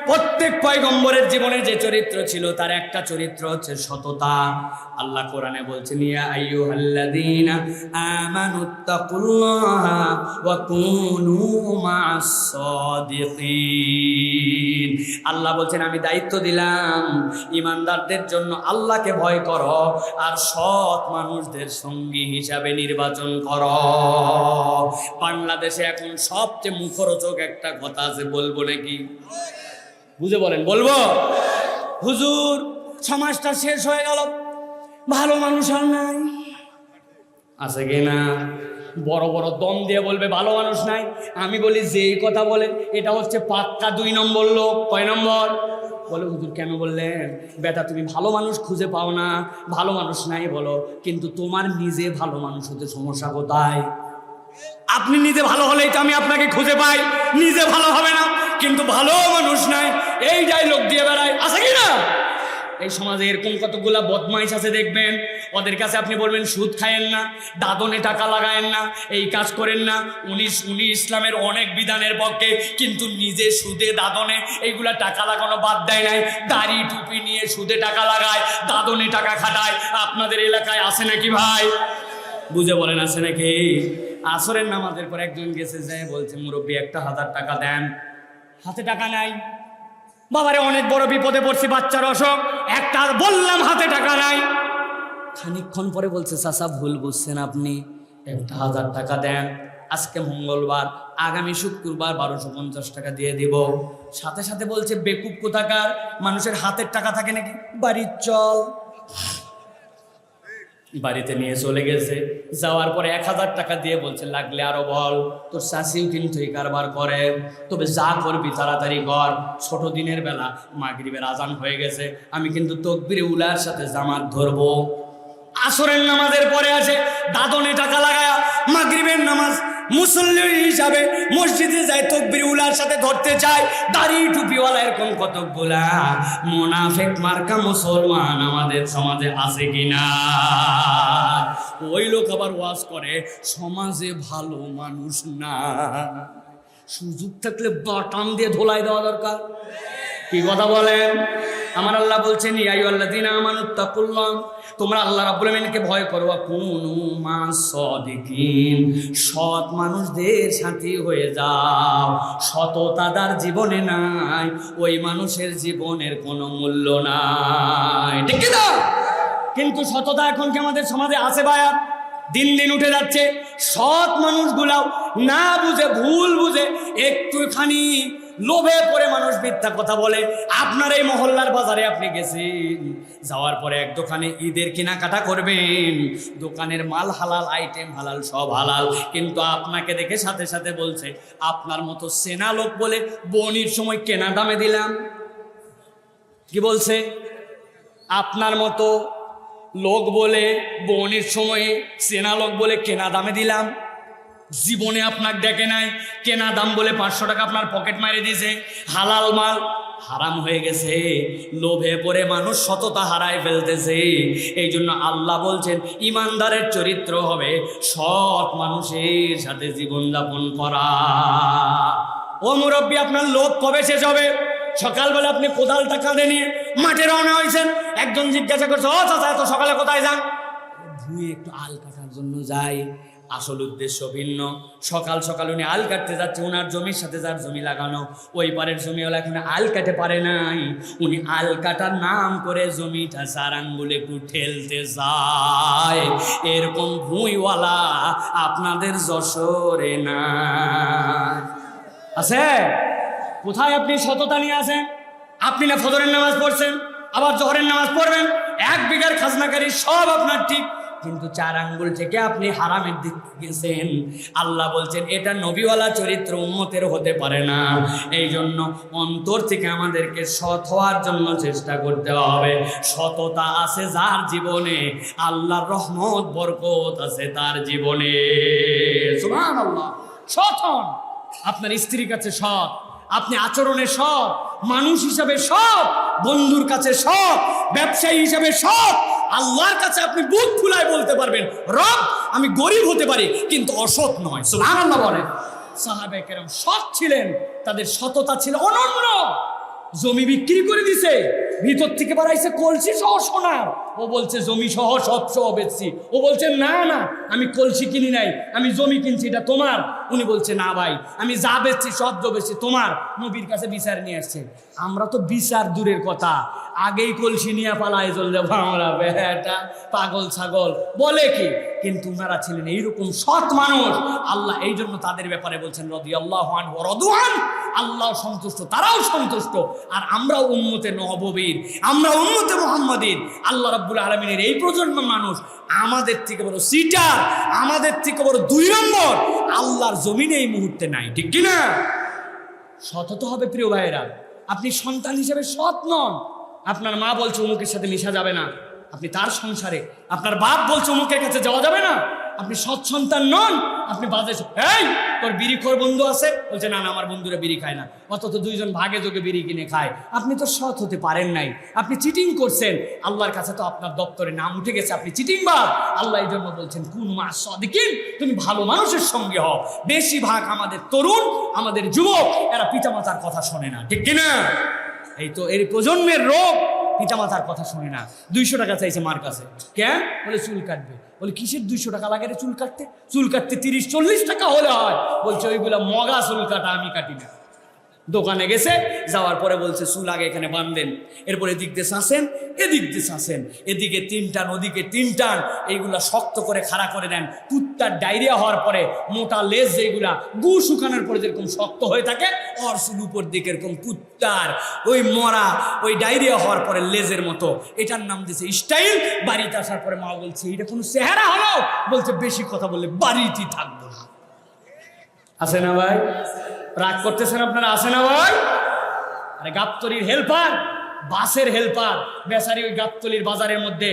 প্রত্যেক পয়গম্বরের জীবনে যে চরিত্র ছিল, তার একটা চরিত্র হচ্ছে সততা। আল্লাহ কোরআনে বলছেন, ইয়া আইয়ুহাল্লাযীনা আমানুত্তাকুল্লাহা ওয়া কুনু মা'আস সাদিকিন। আল্লাহ বলছেন, আমি দায়িত্ব দিলাম ঈমানদারদের জন্য আল্লাহকে ভয় করো, আর সৎ মানুষদের সঙ্গী হিসাবে নির্বাচন করো। বাংলাদেশে এখন সবচেয়ে মুখরোচক একটা কথা আছে, বলবো নাকি? বুঝে বলেন, বলবো? হুজুর, সমাজটা শেষ হয়ে গেল, ভালো মানুষ আর নাই। আছে কিনা? বড় বড় দম দিয়ে বলবে ভালো মানুষ নাই। আমি বলি যেই কথা বলেন এটা হচ্ছে পাক্কা 2 নম্বর লোক। কয় নম্বর? বলে হুজুর কেন বললেন? বেটা তুমি ভালো মানুষ খুঁজে পাও না, ভালো মানুষ নাই বলো, কিন্তু তোমার নিজে ভালো মানুষ হতে সমস্যা কোথায়? আপনি নিজে ভালো হলেই তো আমি আপনাকে খুঁজে পাই, নিজে ভালো হবে না কিন্তু ভালো মানুষ নাই, এই ডায়লগ দিয়ে বেড়ায়, আছে কি না? এই সমাজে এরকম কতগুলা বদমাইশ আছে দেখবেন, ওদের কাছে আপনি বলবেন সুদ খায়েন না, দাদনে টাকা লাগায়েন না, এই কাজ করেন না, উনি ইসলামের অনেক বিধানের পক্ষে, কিন্তু নিজে সুদে দাদনে এইগুলা টাকা লাগানো বাদ দেয় নাই, দাড়ি টুপি নিয়ে সুদে টাকা লাগায়, দাদনে টাকা খাটায়। আপনাদের এলাকায় আছে নাকি ভাই? বুঝে বলেন আছে নাকি? আসরের নামাজের পর একজন গেছে, যায় বলছে মুরব্বী 1000 টাকা দেন, হাতে টাকা নাই। বাবারে অনেক বড় বিপদে পড়ছি, বাচ্চার অসুখ, একটা বললাম হাতে টাকা নাই। খানিকক্ষণ পরে বলছে চাচা ভুল বুঝছেন আপনি, 1000 টাকা দেন, আজকে মঙ্গলবার, আগামী শুক্রবার 1250 টাকা দিয়ে দিব। সাথে সাথে বলছে বেকুব কোথাকার, মানুষের হাতের টাকা থাকে নাকি? বাড়ির চল। বাড়িতে নিয়ে চলে গেছে, যাওয়ার পরে 1000 টাকা দিয়ে বলছে লাগলে আরো বল, তোর শাশিও কিন্তু এই কারবার করে, তবে যা করবি তাড়াতাড়ি কর, ছোট দিনের বেলা মাগরিবের আজান হয়ে গেছে, আমি কিন্তু তাকবীরে উলার সাথে জামাত ধরবো। আসরের নামাজের পরে আসে, দাদনে টাকা লাগায়া মাগরিবের নামাজ মুসল্লি হিসাবে মসজিদে যায়, তাকবীরে উলার সাথে ধরতে চায়, দাড়ি টুপিওয়ালা এরকম কতগুলা মুনাফিক মার্কা মুসলমান আমাদের সমাজে আছে কিনা? ওই লোক আবার ওয়াজ করে সমাজে ভালো মানুষ না, সুযোগ থাকলে বাটাম দিয়ে ধোলাই দেওয়া দরকার। কি কথা বলেন? আমার আল্লাহ বলছেন ইয়া আইয়ুহাল্লাযীনা আমানুত্তাকুল্লাহ, তোমরা আল্লাহ রাব্বুল আমিনকে ভয় করো, কুনু মাস সাদিকিন, সৎ মানুষদের সাথী হয়ে যাও। সততা যার জীবনে নাই, ওই মানুষের জীবনের কোনো মূল্য নাই, ঠিক কি না? কিন্তু সততা এখন কি আমাদের সমাজে আছে ভাইয়া? দিন দিন উঠে যাচ্ছে। সৎ মানুষগুলাও না বুঝে, ভুল বুঝে, একটুখানি লোভে পড়ে মানুষ মিথ্যা কথা বলে। আপনার এই মহল্লার বাজারে আপনি গেছেন, যাওয়ার পরে এক দোকানে ঈদের কেনাকাটা করবেন, দোকানের মাল হালাল, আইটেম হালাল, সব হালাল, কিন্তু আপনাকে দেখে সাথে সাথে বলছে আপনার মতো সেনা লোক বলে বনির সময় কেনা দামে দিলাম। কি বলছে? আপনার মতো লোক বলে বনির সময়ে সেনা লোক বলে কেনা দামে দিলাম। জীবনে আপনাকে ডেকে নাই, কেনা দাম বলে 500 টাকা আপনার পকেট মারে দিয়েছে, হালাল মাল হারাম হয়ে গেছে। লোভে পড়ে মানুষ সততা হারায় ফেলতেছে। এই জন্য আল্লাহ বলছেন ইমানদারের চরিত্র হবে সৎ মানুষের সাথে জীবনযাপন করা। ও মুরব্বী, আপনার লোভ কবে শেষ হবে? সকালবেলা আপনি কোদালটা কাঁধে নিয়ে মাঠে রওনা হয়েছেন, একজন জিজ্ঞাসা করছে ও চাচা এত সকালে কোথায় যান? ভুঁয়ে একটু আল কাটার জন্য যাই। আসল উদ্দেশ্য ভিন্ন। সকাল সকাল উনি আল কাটতে যাচ্ছে, ওনার জমির সাথে যার জমি লাগানো, ওই পারের জমিওয়ালা এখন আল কাটে পারে নাই, উনি আল কাটার নাম করে জমিটা 4 আঙ্গুলে একটু ঠেলতে যায়। এরকম ভুঁইওয়ালা আপনাদের যশোরে না আছে? কোথায় আপনি সততা নিয়ে আসেন? আপনি না ফজরের নামাজ পড়ছেন, আবার জোহরের নামাজ পড়বেন, 1 বিঘার খাজনাকারী সব আপনার ঠিক, কিন্তু 4 আঙ্গুল থেকে আপনি হারামের দিক গেছেন। আল্লাহ বলছেন এটা নবীওয়ালা চরিত্র উম্মতের হতে পারে না। এই জন্য অন্তর থেকে আমাদেরকে সৎ হওয়ার জন্য চেষ্টা করতে হবে। সততা আছে যার জীবনে, আল্লাহর রহমত বরকত আছে তার জীবনে। সুবহানাল্লাহ। সৎ হন, আপনার স্ত্রীর কাছে সৎ, আপনি আচরণে সৎ, মানুষ হিসাবে সৎ, বন্ধুর কাছে সৎ, ব্যবসায়ী হিসাবে সৎ, আল্লাহর কাছে আপনি বুক খুলায় বলতে পারবেন রব আমি গরিব হতে পারি কিন্তু অসৎ নয়। সুবহানাল্লাহ বলেন। সাহাবে কেরাম সৎ ছিলেন, তাদের সততা ছিল অনন্য। জমি বিক্রি করে দিছে, ভিতর থেকে বাড়াইছে কলসি সহ সোনা, ও বলছে জমি সহ সব সহ বেচছি। ও বলছে না না আমি কলসি কিনি নাই, আমি জমি কিনছি, এটা তোমার। উনি বলছে না ভাই আমি যা বেচছি সব বেচছি তোমার। নবীর কাছে বিচার নিয়ে আসছে। আমরা তো বিচার দূরের কথা, আগেই কলসি নিয়ে পালায় চললে ভাঙরা বেটা পাগল ছাগল বলে কি। কিন্তু ওনারা ছিলেন এইরকম সৎ মানুষ। আল্লাহ এই জন্য তাদের ব্যাপারে বলছেন রাদিয়াল্লাহু আনহু ওয়া রাদু আন, আল্লাহ সন্তুষ্ট, তারাও সন্তুষ্ট। আর আমরাও উম্মতে নববীর, আমরা উম্মতে মুহাম্মাদীর। আল্লাহ রাব্বুল রব্বুল আলামিনের এই প্রজন্মের মানুষ আমাদের থেকে বড় সিটার, আমাদের থেকে বড় 2 নম্বর আল্লাহর জমিনে এই মুহূর্তে নাই, ঠিক কিনা? সৎ হতে হবে প্রিয় ভাইয়েরা। আপনি সন্তান হিসেবে সৎ নন। আপনার মা বলছে অমুকের সাথে মিশা যাবে না, আপনি তার সংসারে। আপনার বাপ বলছে অমুকের কাছে যাওয়া যাবে না, আপনি সৎ সন্তান নন। আপনি বাজে, এই তোর বিড়িখোর বন্ধু আছে, বলছে না না আমার বন্ধুরা বিড়ি খায় না, অথচ 2 জন ভাগে যোগে বিড়ি কিনে খায়। আপনি তো সৎ হতে পারেন নাই, আপনি চিটিং করছেন। আল্লাহর কাছে তো আপনার দপ্তরে নাম উঠে গেছে, আপনি চিটিংবাজ। আল্লাহ এই জন্য বলছেন কুন মা সাদিকিন, তুমি ভালো মানুষের সঙ্গে হও। বেশিরভাগ আমাদের তরুণ, আমাদের যুবক, এরা পিতামাতার কথা শোনে না, ঠিক কিনা? এই তো এর প্রজন্মের রোগ, পিতামাতার কথা শোনে না। 200 টাকা চাইছে মার কাছে, কেন? বলে চুল কাটবে। বলে কিসের 200 টাকা লাগে রে চুল কাটতে? চুল কাটতে 30-40 টাকা হলে হয়। বলছে ওইগুলা মগা চুল কাটা, আমি কাটি না। দোকানে গেছে, যাওয়ার পরে বলছে চুল আগে এখানে বাঁধেন, এরপর এদিক দিয়ে চাষেন, এদিক দিয়ে চাষেন, এদিকে 3 টান ওদিকে 3 টান, এইগুলা শক্ত করে খাড়া করে দেন। কুত্তার ডায়রিয়া হওয়ার পরে মোটা লেজ যেগুলা গু শুকানোর পরে যেরকম শক্ত হয়ে থাকে, ওর চুল উপর দিকে এরকম কুত্তার ওই মরা ওই ডায়রিয়া হওয়ার পরে লেজের মতো। এটার নাম দিয়েছে স্টাইল। বাড়িতে আসার পরে মা বলছে এটা কোনো চেহারা হলো? বলছে বেশি কথা বললে বাড়িতেই থাকবো না। আছে না ভাই? রাগ করতেছেন আপনারা? আসে না ভাই? আরে গাবতলির হেল্পার, বাসের হেল্পার, বেচারি ওই গাবতলির বাজারের মধ্যে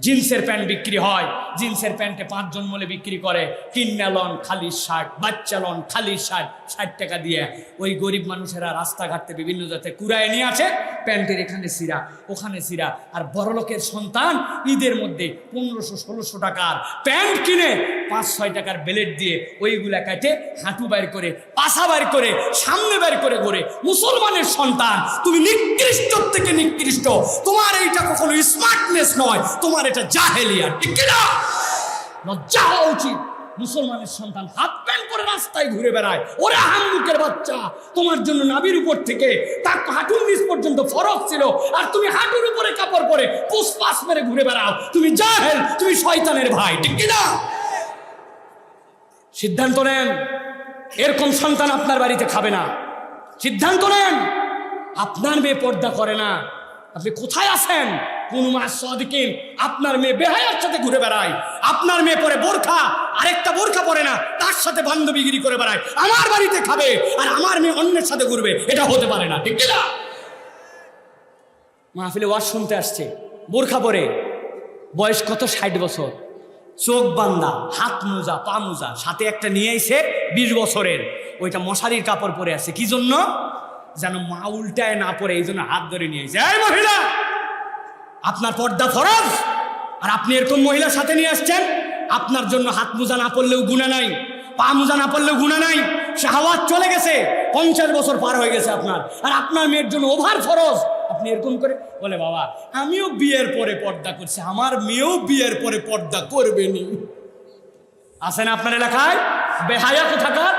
জিন্সের প্যান্ট বিক্রি হয়, জিন্সের প্যান্টে 5 জন মিলে বিক্রি করে। কিন্না লন খালি শার্ট, বাচ্চা লন খালি শার্ট, 60 টাকা দিয়ে। ওই গরিব মানুষেরা রাস্তাঘাটে বিভিন্ন জাতে কুড়ায় নিয়ে আসে, প্যান্টের এখানে সিরা ওখানে সিরা। আর বড়লোকের সন্তান ঈদের মধ্যে 1500-1600 টাকার প্যান্ট কিনে 5-6 টাকার বেলেট দিয়ে ওইগুলা কাটে হাঁটু বাইর করে, পাশা বাইর করে, সামনে বাইর করে ঘোরে। মুসলমানের সন্তান, তুমি নিকৃষ্ট থেকে নিকৃষ্ট। তোমার এইটা কখনো স্মার্টনেস নয়, তোমার এটা জাহেলিয়া, ঠিক না? লজ্জা হওয়া উচিত। মুসলমানের সন্তান হাত প্যান্ট পরে রাস্তায় ঘুরে বেড়ায়। ওরে হামলুকের বাচ্চা, তোমার জন্য নাভির উপর থেকে তার হাঁটুর নিচ পর্যন্ত ফরজ ছিল, আর তুমি হাঁটুর উপরে কাপড় পরে পুষ্পাস মেরে ঘুরে বেড়াও। তুমি জাহেল, তুমি শয়তানের ভাই, ঠিক না? সিদ্ধান্ত নেন, এরকম সন্তান আপনার বাড়িতে খাবে না। সিদ্ধান্ত নেন, আপনার মেয়ে পর্দা করে না। আপনি কোথায় আছেন? কোন মাস সাদিকিন, আপনার মেয়ে বেহায়ার সাথে ঘুরে বেড়ায়, আপনার মেয়ে পরে বোরখা, আরেকটা বোরখা পরে না, তার সাথে বান্ধবীগিরি করে বেড়ায়। আমার বাড়িতে খাবে আর আমার মেয়ে অন্যের সাথে ঘুরবে, এটা হতে পারে না, ঠিক না? মাহফিলে ওয়াজ শুনতে আসছে, বোরখা পরে, বয়স কত? 60 বছর, চোখ বান্ধা, হাত মোজা, পা মোজা, সাথে একটা নিয়ে এসে 20 বছরের, ওইটা মশারির কাপড় পরে আছে। কি জন্য? যেন মা উল্টায় না পড়ে, এই জন্য হাত ধরে নিয়ে এসে। এই মহিলা, আপনার পর্দা ফরজ, আর আপনি এরকম মহিলার সাথে নিয়ে আসছেন। আপনার জন্য হাত মোজা না পড়লেও গুনাহ নাই, পা মোজা না পড়লেও গুনাহ নাই। শাহওয়াত চলে গেছে, 50 বছর পার হয়ে গেছে আপনার, আর আপনার মেয়ের জন্য ওভার ফরজ। আপনি এরকম করে বলে, বাবা আমিও বিয়ের পরে পর্দা করছি, আমার মেয়েও বিয়ের পরে পর্দা করবেনি। আসেন আপনার এলাকায় বেহায়া কোথাকার।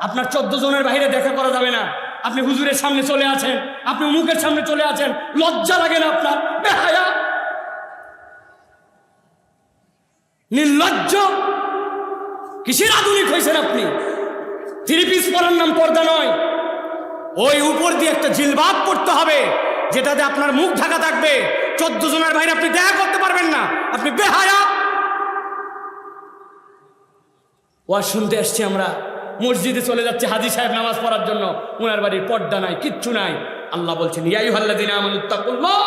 আপনার 14 জনের বাইরে দেখা করা যাবে না। আপনি হুজুরের সামনে চলে আছেন, আপনি মুখের সামনে চলে আছেন, লজ্জা লাগে না আপনার? বেহায়া, নির্লজ্জ। কিসের আধুনিক হয়েছেন আপনি? 3 পিস পরার নাম পর্দা নয়। ওই উপর দিয়ে একটা জিলবাব পড়তে হবে, যেটাতে আপনার মুখ ঢাকা থাকবে। 14 জনের বাইরে আপনি দেখা করতে পারবেন না, আপনি বেহায়া। ওয়াজ শুনতে আসছি আমরা, মসজিদে চলে যাচ্ছে হাজী সাহেব নামাজ পড়ার জন্য, ওনার বাড়ির পর্দা নাই, কিচ্ছু নাই। আল্লাহ বলছেন ইয়া আইয়ুহাল্লাযীনা আমানুত্তাকুল্লাহ,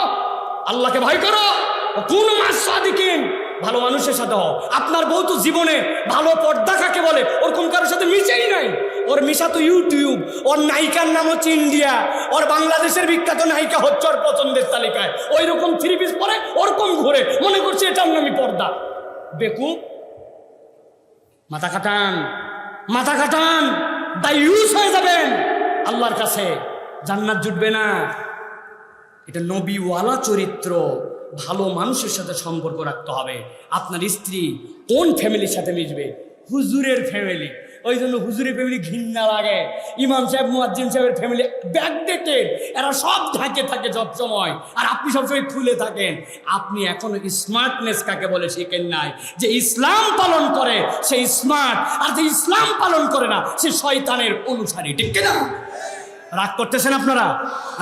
আল্লাহকে ভয় করো, ওয়া কুনু মা'আস সাদিকিন, ভালো মানুষের সাথে হও। আপনার বউ তো জীবনে ভালো পর্দা কাকে বলে ওরকম কারোর সাথে মিশেই নাই। ওর মিশা তো ইউটিউব, ওর নায়িকার নাম হচ্ছে ইন্ডিয়া, ওর বাংলাদেশের বিখ্যাত নায়িকা হচ্ছে ওর পছন্দের তালিকায়। ওই রকম 3 পিস পরে ওরকম ঘুরে, মনে করছে এটার নামই পর্দা। বেকুব, মাথা কাটান, মাথা কাটান, দায়ুস হয়ে যাবেন আল্লাহর কাছে, জান্নাত জুটবে না। এটা নবীওয়ালা চরিত্র, ভালো মানুষের সাথে সম্পর্ক রাখতে হবে। আপনার স্ত্রী কোন ফ্যামিলির সাথে মিশবে? হুজুরের ফ্যামিলি। ওই জন্য হুজুরের ফ্যামিলি ঘৃণা লাগে। ইমাম সাহেব, মুয়াজ্জিন সাহেবের ফ্যামিলি ব্যাকডেটেড, এরা সব ঢাকে থাকে সবসময়, আর আপনি সবসময় খুলে থাকেন। আপনি এখনো স্মার্টনেস কাকে বলে শিখেন নাই। যে ইসলাম পালন করে সে স্মার্ট, আর যে ইসলাম পালন করে না সে শয়তানের অনুসারী, ঠিক কিনা? রাগ করতেছেন আপনারা?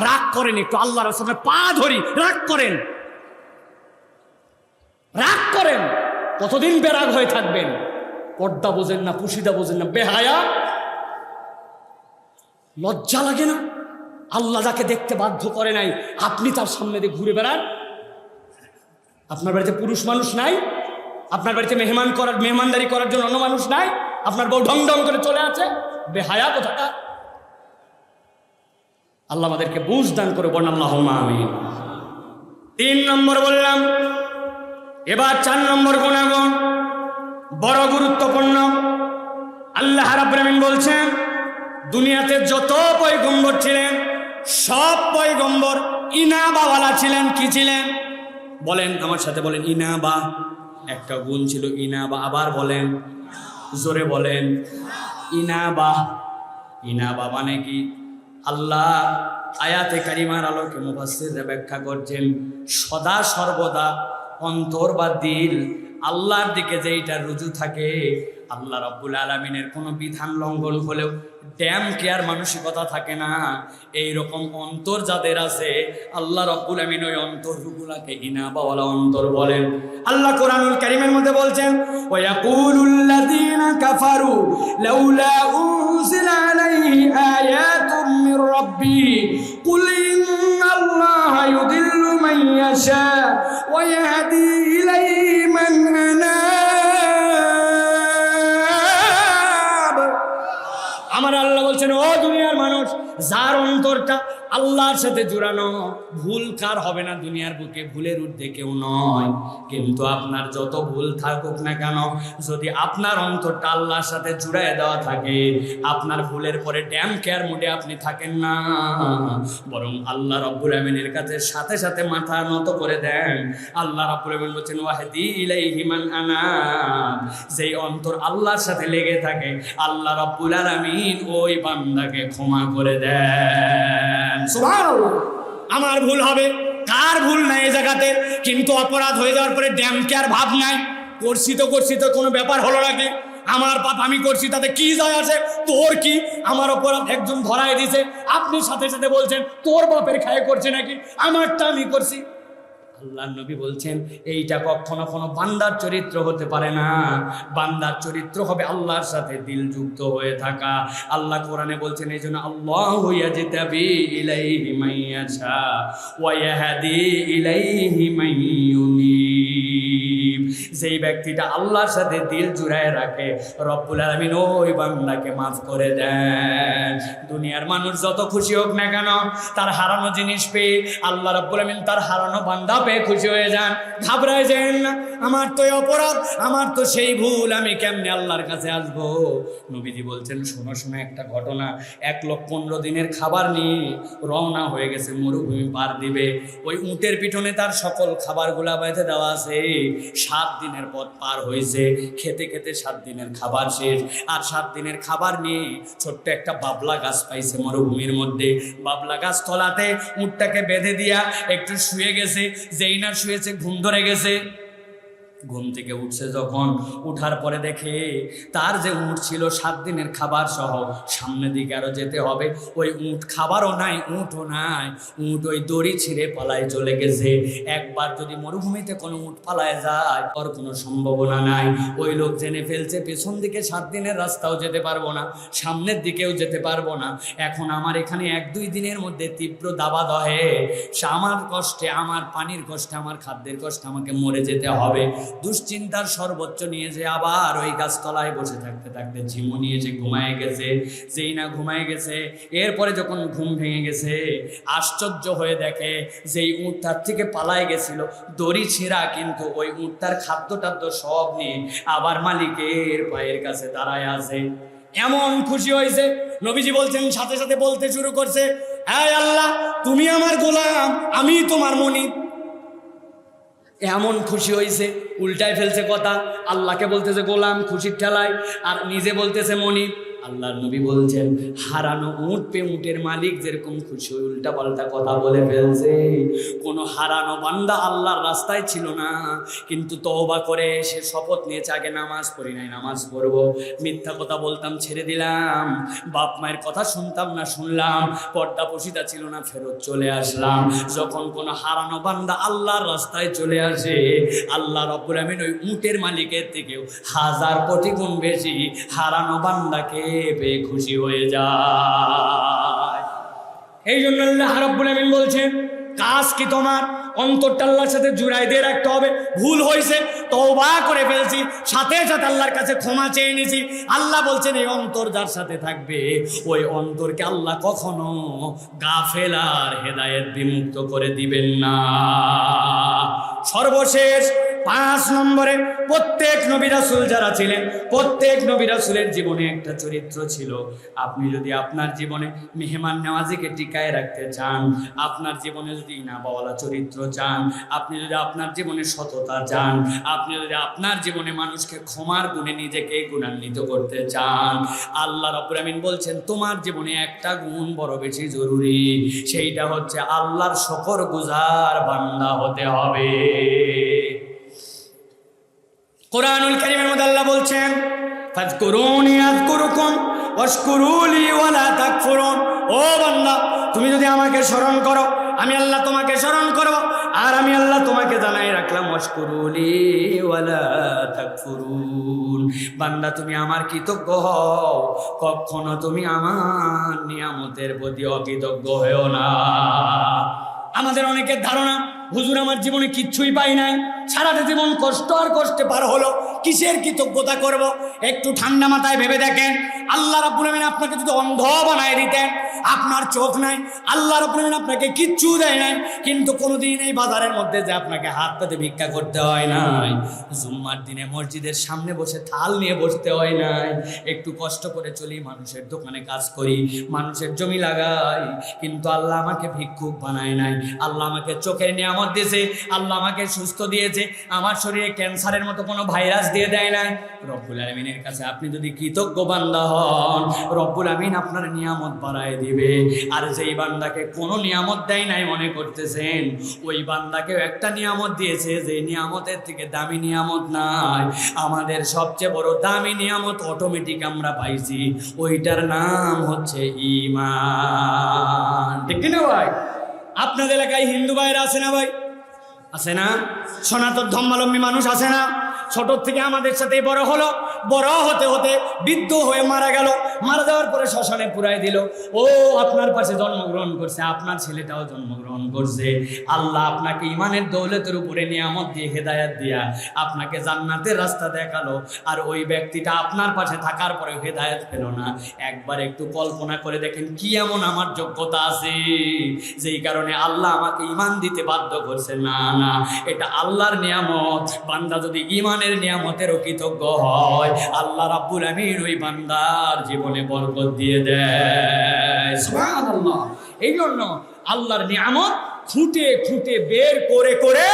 রাগ করেন, একটু আল্লাহর রাসূলের পা ধরি, রাগ করেন। রাগ করেন, কতদিন বেরাগ হয়ে থাকবেন? পর্দা বোঝেন না, পুশিদা বোঝেন না, বেহায়া। লজ্জা লাগে না? আল্লাহ যাকে দেখতে বাধ্য করে নাই, আপনি তার সামনে দিয়ে ঘুরে বেড়ান। আপনার বাড়িতে পুরুষ মানুষ নাই? আপনার বাড়িতে মেহমানদারি করার জন্য অন্য মানুষ নাই? আপনার বউ ঢং ঢং করে চলে আছে, বেহায়া কোথাটা। আল্লাহ আমাদেরকে বুঝ দান করে বলেন আল্লাহুম্মা আমিন। 3 নম্বর বললাম, এবার 4 নম্বর গুণাগুণ বড় গুরুত্বপূর্ণ। আল্লাহ রাব্বুল আমিন বলছেন, দুনিয়াতে যত পয়গম্বর ছিলেন সব পয়গম্বর ইনাবাওয়ালা ছিলেন। কি ছিলেন? বলেন আমার সাথে, বলেন ইনাবা। একটা গুণ ছিল ইনাবা। আবার বলেন, জোরে বলেন, ইনাবা। ইনাবা মানে কি? আল্লাহ আয়াতে কারিমার আলোকে মুফাসসিররা ব্যাখ্যা করছেন, সদা সর্বদা অন্তর বা দিল আল্লাহর দিকে যেইটা রুজু থাকে, আল্লাহ রাব্বুল আলামিনের কোনো বিধান লঙ্ঘন হলেও ড্যাম কেয়ার মানসিকতা থাকে না, এইরকম অন্তর যাদের আছে আল্লাহ রাব্বুল আমিন ওই অন্তরগুলোকে ইনাবাওয়ালা অন্তর বলেন। আল্লাহ কোরআনুল কারীমের মধ্যে বলছেন, ওয়া ইয়াকুলুল্লাযীনা কাফারু লাউলা উনজিলা আলাইহি আয়াতুম মির রাব্বিহি কুল ইন্নাল্লাহা ইউদিল্লু মান ইয়াশা ওয়া ইয়াহদি ইলাইহি মান আনাব। আমার আল্লাহ বলছেন, ও দুনিয়ার মানুষ, যার অন্তরটা আল্লাহর সাথে জুড়ানো, ভুল কার হবে না দুনিয়ার বুকে? ভুলের ঊর্ধ্বে কেউ নয়। কিন্তু আপনার যত ভুল থাকুক না কেন, যদি আপনার অন্তরটা আল্লাহর সাথে জুড়ায় দেওয়া থাকে, আপনার ভুলের পরে ড্যাম কেয়ার মোডে আপনি থাকেন না, বরং আল্লাহ রাব্বুল আমিনের কাছে সাথে সাথে মাথা নত করে দেন। আল্লাহ রাব্বুল আমিন বলছেন, ওয়াহদি ইলাইহি মান আনাব। যেই অন্তর আল্লাহর সাথে লেগে থাকে, আল্লাহ রাব্বুল আলামিন ওই বান্দাকে ক্ষমা করে দেন। সুবহানাল্লাহ। আমার ভুল হবে, কার ভুল নাই এই জায়গাতে? কিন্তু অপরাধ হয়ে যাওয়ার পরে ড্যাম কেয়ার ভাব নাই। করছি তো কোনো ব্যাপার হলো নাকি? আমার পাপ আমি করছি, তাতে কি যায় আসে? তোর কি? আমার অপরাধ একজন ধরায় দিছে, আপনি সাথে সাথে বলছেন তোর বাপের খায় করছে নাকি, আমারটা আমি করছি। আল্লাহর নবী বলছেন, এইটা কখনো কোনো বান্দার চরিত্র হতে পারে না। বান্দার চরিত্র হবে আল্লাহর সাথে দিল যুক্ত হয়ে থাকা। আল্লাহ কোরআনে বলছেন, এই জন্য আল্লাহু ইয়াজতাবি ইলাইহি মান ইয়াশা ওয়া ইয়াহদি ইলাইহি মান ইউনিব। যেই ব্যক্তিটা আল্লাহর সাথে দিল জুড়ায় রাখে, রব্বুল আলামিন ওই বান্দাকে মাফ করে দেন। দুনিয়ার মানুষ যত খুশি হোক না কেন, তার হারানো জিনিস পেয়ে আল্লাহ রব্বুল আলামিন তার হারানো বান্দা পেয়ে খুশি হয়ে যান। ঘাবড়ায় যান না, আমার তো অপরাধ, আমার তো সেই ভুল, আমি কেমনে আল্লাহর কাছে আসবো? নবীজি বলছেন, শোনো শোনো একটা ঘটনা। 1 লোক 15 দিনের খাবার নিয়ে রওনা হয়ে গেছে, মরুভূমি পার দিবে। ওই উটের পিছনে তার সকল খাবারগুলা বেঁধে দেওয়া আছে। 7 দিনের পথ পার হয়েছে, খেতে খেতে 7 দিনের খাবার শেষ। আর 7 দিনের খাবার নিয়ে ছোট্ট একটা বাবলা গাছ পাইছে মরুভূমির মধ্যে। বাবলা গাছ তলাতে উটটাকে বেঁধে দিয়া একটু শুয়ে গেছে। যেই না শুয়েছে, ঘুম ধরে গেছে। ঘুম থেকে উঠছে যখন, উঠার পরে দেখে তার যে উট ছিল 7 দিনের খাবার সহ, সামনের দিকে আরো যেতে হবে। ওই উট খাবারও নাই, উটও নাই। উট ওই দড়ি ছিঁড়ে পালায় চলে গেছে। একবার যদি মরুভূমিতে কোনো উট পালায় যায়, ওর কোনো সম্ভাবনা নাই। ওই লোক জেনে ফেলছে, পেছন দিকে 7 দিনের রাস্তাও যেতে পারবো না, সামনের দিকেও যেতে পারবো না। এখন আমার এখানে 1-2 দিনের মধ্যে তীব্র দাবাদহে, আমার কষ্টে, আমার পানির কষ্টে, আমার খাদ্যের কষ্টে আমাকে মরে যেতে হবে। দুশ্চিন্তার সর্বোচ্চ নিয়ে যে আবার ওই গাছতলায় বসে থাকতে থাকতে ঝিমুনি এসে ঘুমায় গেছে। যেই না ঘুমায় গেছে, এরপরে যখন ঘুম ভেঙে গেছে, আশ্চর্য হয়ে দেখে যেই উট তার থেকে পালায় গেছিল, দড়ি ছিঁড়া, কিন্তু ওই উট তার খাদ্য-টাদ্য সব নিয়ে আবার মালিকের পায়ের কাছে দাঁড়ায় আছে। এমন খুশি হয়েছে, নবীজি বলছেন, সাথে সাথে বলতে শুরু করছে, হে আল্লাহ, তুমি আমার গোলাম, আমি তোমার মনিব। এমন খুশি হয়েছে, উল্টায় ফেলছে কথা। আল্লাহকে বলতেছে গোলাম খুশির ঠেলায়, আর নিজে বলতেছে মনিব। আল্লাহর নবী বলছেন, হারানো উট পে উটের মালিক যেরকম খুশি উল্টা পাল্টা কথা বলে ফেলছে, কোন হারানো বান্দা আল্লাহর রাস্তায় ছিল না, কিন্তু তওবা করে সে শপথ নিয়েছে আগে নামাজ পড়ি নাই, নামাজ পড়বো, মিথ্যা কথা বলতাম ছেড়ে দিলাম, বাপ মায়ের কথা শুনতাম না শুনলাম, পর্দা পশিদা ছিল না ফেরত চলে আসলাম। যখন কোন হারানো বান্দা আল্লাহর রাস্তায় চলে আসে, আল্লাহ রাব্বুল আমিন ওই উটের মালিকের থেকেও 1000 কোটি গুণ বেশি হারানো বান্দাকে পেয়ে খুশি হয়ে যায়। এই জন্য আল্লাহ রাব্বুল আমিন বলছেন, কাজ কি তোমার অন্তরটা আল্লাহর সাথে জুড়াই দিয়ে রাখতে হবে। ভুল হয়েছে, তওবা করে ফেলছি, সাথে সাথে আল্লাহর কাছে ক্ষমা চেয়ে নিয়েছি। আল্লাহ বলছেন এই অন্তর যার সাথে থাকবে, ওই অন্তরকে আল্লাহ কখনো গাফেল আর হেদায়েত বিমুক্ত করে দিবেন না। সর্বশেষ 5 নম্বরে, প্রত্যেক নবী রাসূল যারা ছিলেন, প্রত্যেক নবী রাসূলের জীবনে একটা চরিত্র ছিল। আপনি যদি আপনার জীবনে মেহমান নেওয়াজিকে টিকায় রাখতে চান, আপনার জীবনে যদি ইনাবাওয়ালা চরিত্র চান, আপনি যদি আপনার জীবনে সততা চান, আপনি যদি আপনার জীবনে মানুষকে ক্ষমার গুণে নিজেকে গুণান্বিত করতে চান, আল্লাহ রাব্বুল আমিন বলছেন তোমার জীবনে একটা গুণ বড় বেশি জরুরি, সেইটা হচ্ছে আল্লাহর শুকরগুজার বান্দা হতে হবে। কুরআনুল কারীমের মধ্যে আল্লাহ বলছেন, ফাযকুরুনি আযকুরুকুম ওয়াশকুরুলি ওয়ালা তাকফুরুন। ও বান্দা, তুমি যদি আমাকে স্মরণ করো, আমি আল্লাহ তোমাকে স্মরণ করব, আর আমি আল্লাহ তোমাকে জানাই রাখলাম ওয়াশকুরুলি ওয়ালা তাকফুরুন। বান্দা তুমি আমার কৃতজ্ঞ হও, কখনো তুমি আমার নিয়ামতের প্রতি অকৃতজ্ঞ হও না। আমাদের অনেকের ধারণা, হুজুর আমার জীবনে কিচ্ছুই পাই নাই, সারাটা জীবন কষ্ট আর কষ্টে পার হলো, কিসের কৃতজ্ঞতা করব? একটু ঠান্ডা মাথায় ভেবে দেখেন, আল্লাহ রাব্বুল আমিন আপনাকে যদি অন্ধ বানায় দিতেন, আপনার চোখ নাই, আল্লাহ রাব্বুল আমিন আপনাকে কিচ্ছু দেয় নাই, কিন্তু কোনোদিন এই বাজারের মধ্যে যে আপনাকে হাত পেতে ভিক্ষা করতে হয় নাই, জুম্মার দিনে মসজিদের সামনে বসে থাল নিয়ে বসতে হয় নাই, একটু কষ্ট করে চলি, মানুষের দোকানে কাজ করি, মানুষের জমি লাগাই, কিন্তু আল্লাহ আমাকে ভিক্ষুক বানায় নাই। আল্লাহ আমাকে চোখের নিয়ামত দিয়েছে, আল্লাহ আমাকে সুস্থ দিয়েছে, আমার শরীরে ক্যান্সারের মতো কোনো ভাইরাস দিয়ে দেয় না। রব্বুল আমিনের কাছে আপনি যদি কৃতজ্ঞ বান্দা হন, রব্বুল আমিন আপনার নিয়ামত বাড়ায় দিবে। আর যেই বান্দাকে কোনো নিয়ামত দেয় নাই মনে করতেছেন, ওই বান্দাকেও একটা নিয়ামত দিয়েছে, যে নিয়ামতের থেকে দামি নিয়ামত নাই। আমাদের সবচেয়ে বড় দামি নিয়ামত অটোমেটিক আমরা পাইছি, ওইটার নাম হচ্ছে ঈমান। ঠিক না ভাই? আপনাদের এলাকায় হিন্দু ভাইরা আছে না ভাই? আছে না? সনাতন ধর্মাবলম্বী মানুষ আছে না? ছোট থেকে আমাদের সাথে বড় হলো, বড় হতে হতে বৃদ্ধ হয়ে মারা গেল, মারা যাওয়ার পরে শ্মশানে পুরাই দিল। ও আপনার পাশে জন্মগ্রহণ করছে, আপনার ছেলেটাও জন্মগ্রহণ করছে। আল্লাহ আপনাকে ইমানের দৌলতের উপরে নিয়ামত দিয়ে, হেদায়েত দিয়া আপনাকে জান্নাতের রাস্তা দেখালো, আর ওই ব্যক্তিটা আপনার পাশে থাকার পরে হেদায়েত পেল না। একবার একটু কল্পনা করে দেখেন, কি এমন আমার যোগ্যতা আছে যেই কারণে আল্লাহ আমাকে ঈমান দিতে বাধ্য করছে? না না, এটা আল্লাহর নিয়ামত। বান্দা যদি ঈমানের নিয়ামতেরও কৃতজ্ঞ হয়, আল্লাহ রাব্বুল আমিন ওই বান্দার জীবনে বরকত দিয়ে দেয়। সুবহানাল্লাহ। এই জন্য আল্লাহর নিয়ামত খুঁটে খুঁটে বের করে করে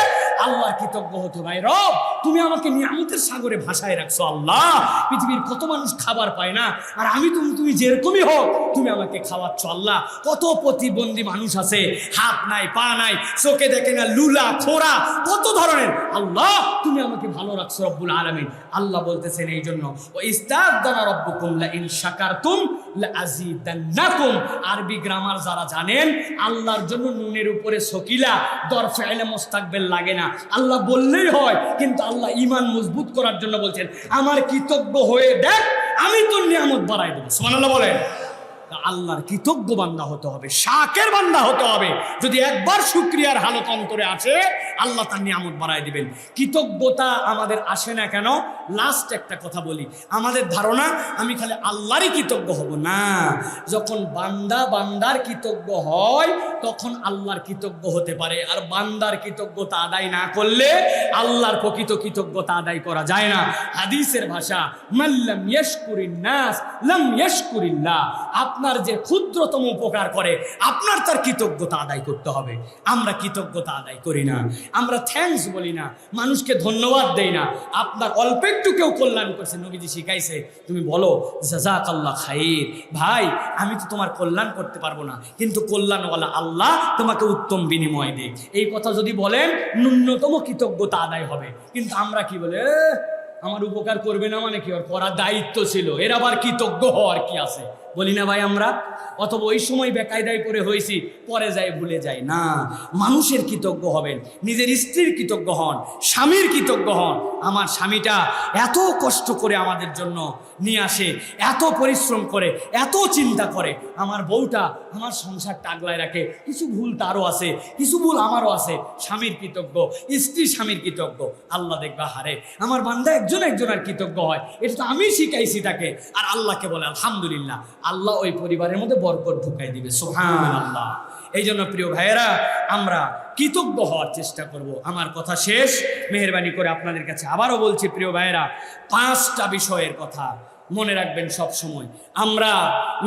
আল্লাহর কৃতজ্ঞ হতে ভাই। রব, তুমি আমাকে নিয়ামতের সাগরে ভাসায় রাখছো। আল্লাহ, পৃথিবীর কত মানুষ খাবার পায় না, আর আমি তুমি যেরকমই হোক তুমি আমাকে খাওয়াচ্ছ। আল্লাহ, কত প্রতিবন্ধী মানুষ আছে, হাত নাই, পা নাই, চোখে দেখে না, লুলা, খোরা, কত ধরনের। আল্লাহ, তুমি আমাকে ভালো রাখছো রব্বুল আলামিন। আল্লাহ বলতেছেন এই জন্য, ও ইস্তাগফারা রাব্বুকুম লা ইন শাকারতুম লা আযীদান্নাকুম। আরবি গ্রামার যারা জানেন, আল্লাহর জন্য নুনের উপরে সকিলা দর ফাইলে মুস্তাকবিল লাগে না, আল্লাহ বললেই হয়। কিন্তু আল্লাহ ঈমান মজবুত করার জন্য বলছেন, আমার কৃতজ্ঞ হয়ে দেখ, আমি তোর নিয়ামত বাড়াই দেবো। সুবহানাল্লাহ বলেন। আল্লাহর কৃতজ্ঞ বান্দা হতে হবে, শাকের বান্দা হতে হবে। যদি একবার শুকরিয়ার হালত অন্তরে আসে, আল্লাহ তার নিয়ামত বাড়ায় দিবেন। কৃতজ্ঞতা আমাদের আসে না কেন? লাস্ট একটা কথা বলি, আমাদের ধারণা আমি খালি আল্লাহরই কৃতজ্ঞ হব না। যখন বান্দা বান্দার কৃতজ্ঞ হয়, তখন আল্লাহর কৃতজ্ঞ হতে পারে। আর বান্দার কৃতজ্ঞতা আদায় না করলে আল্লাহর প্রকৃত কৃতজ্ঞতা আদায় করা যায় না। হাদিসের ভাষা, মান লাম ইয়াশকুরিন নাস লাম ইয়াশকুরিল্লাহ। আপনার যে ক্ষুদ্রতম উপকার করে আপনার তার কৃতজ্ঞতা আদায় করতে হবে। আমরা কৃতজ্ঞতা আদায় করি না, আমরা থ্যাঙ্কস বলি না, মানুষকে ধন্যবাদ দেই না। আপনার অল্প একটু কেউ কল্যাণ করছে, নবীজি শিখাইছে, তুমি বলো জাযাকাল্লাহ খাইর, ভাই আমি তো তোমার কল্যাণ করতে পারবো না, কিন্তু কল্যাণওয়ালা আল্লাহ তোমাকে উত্তম বিনিময় দেয়। এই কথা যদি বলেন ন্যূনতম কৃতজ্ঞতা আদায় হবে। কিন্তু আমরা কি বলে, আমার উপকার করবে না মানে কি, ওর করার দায়িত্ব ছিল, এর আবার কৃতজ্ঞ হওয়ার কি আছে, বলি না ভাই আমরা? অথবা ওই সময় বেকায়দায় পড়ে হয়েছি, পরে যাই ভুলে যাই না। মানুষের কৃতজ্ঞ হবেন, নিজের স্ত্রীর কৃতজ্ঞ হন, স্বামীর কৃতজ্ঞ হন। আমার স্বামীটা এত কষ্ট করে আমাদের জন্য নিয়ে আসে, এত পরিশ্রম করে, এত চিন্তা করে। আমার বউটা আমার সংসারটা আগলায় রাখে। কিছু ভুল তারও আছে, কিছু ভুল আমারও আছে। স্বামীর কৃতজ্ঞ, স্ত্রী স্বামীর কৃতজ্ঞ। আল্লাহ দেখবা হারে আমার বান্দা একজন একজনের কৃতজ্ঞ হয়, এটা তো আমি শিখাইছি তাকে। আর আল্লাহকে বলে আলহামদুলিল্লাহ, আল্লাহ ওই পরিবারের মধ্যে বরকত ঢুকাই দিবে। সুবহানাল্লাহ। এই জন্য প্রিয় ভাইয়েরা, আমরা কৃতজ্ঞ হওয়ার চেষ্টা করব। আমার কথা শেষ, মেহেরবানি করে আপনাদের কাছে আবারও বলছি প্রিয় ভাইয়েরা, 5টা বিষয়ের কথা মনে রাখবেন সব সময়। আমরা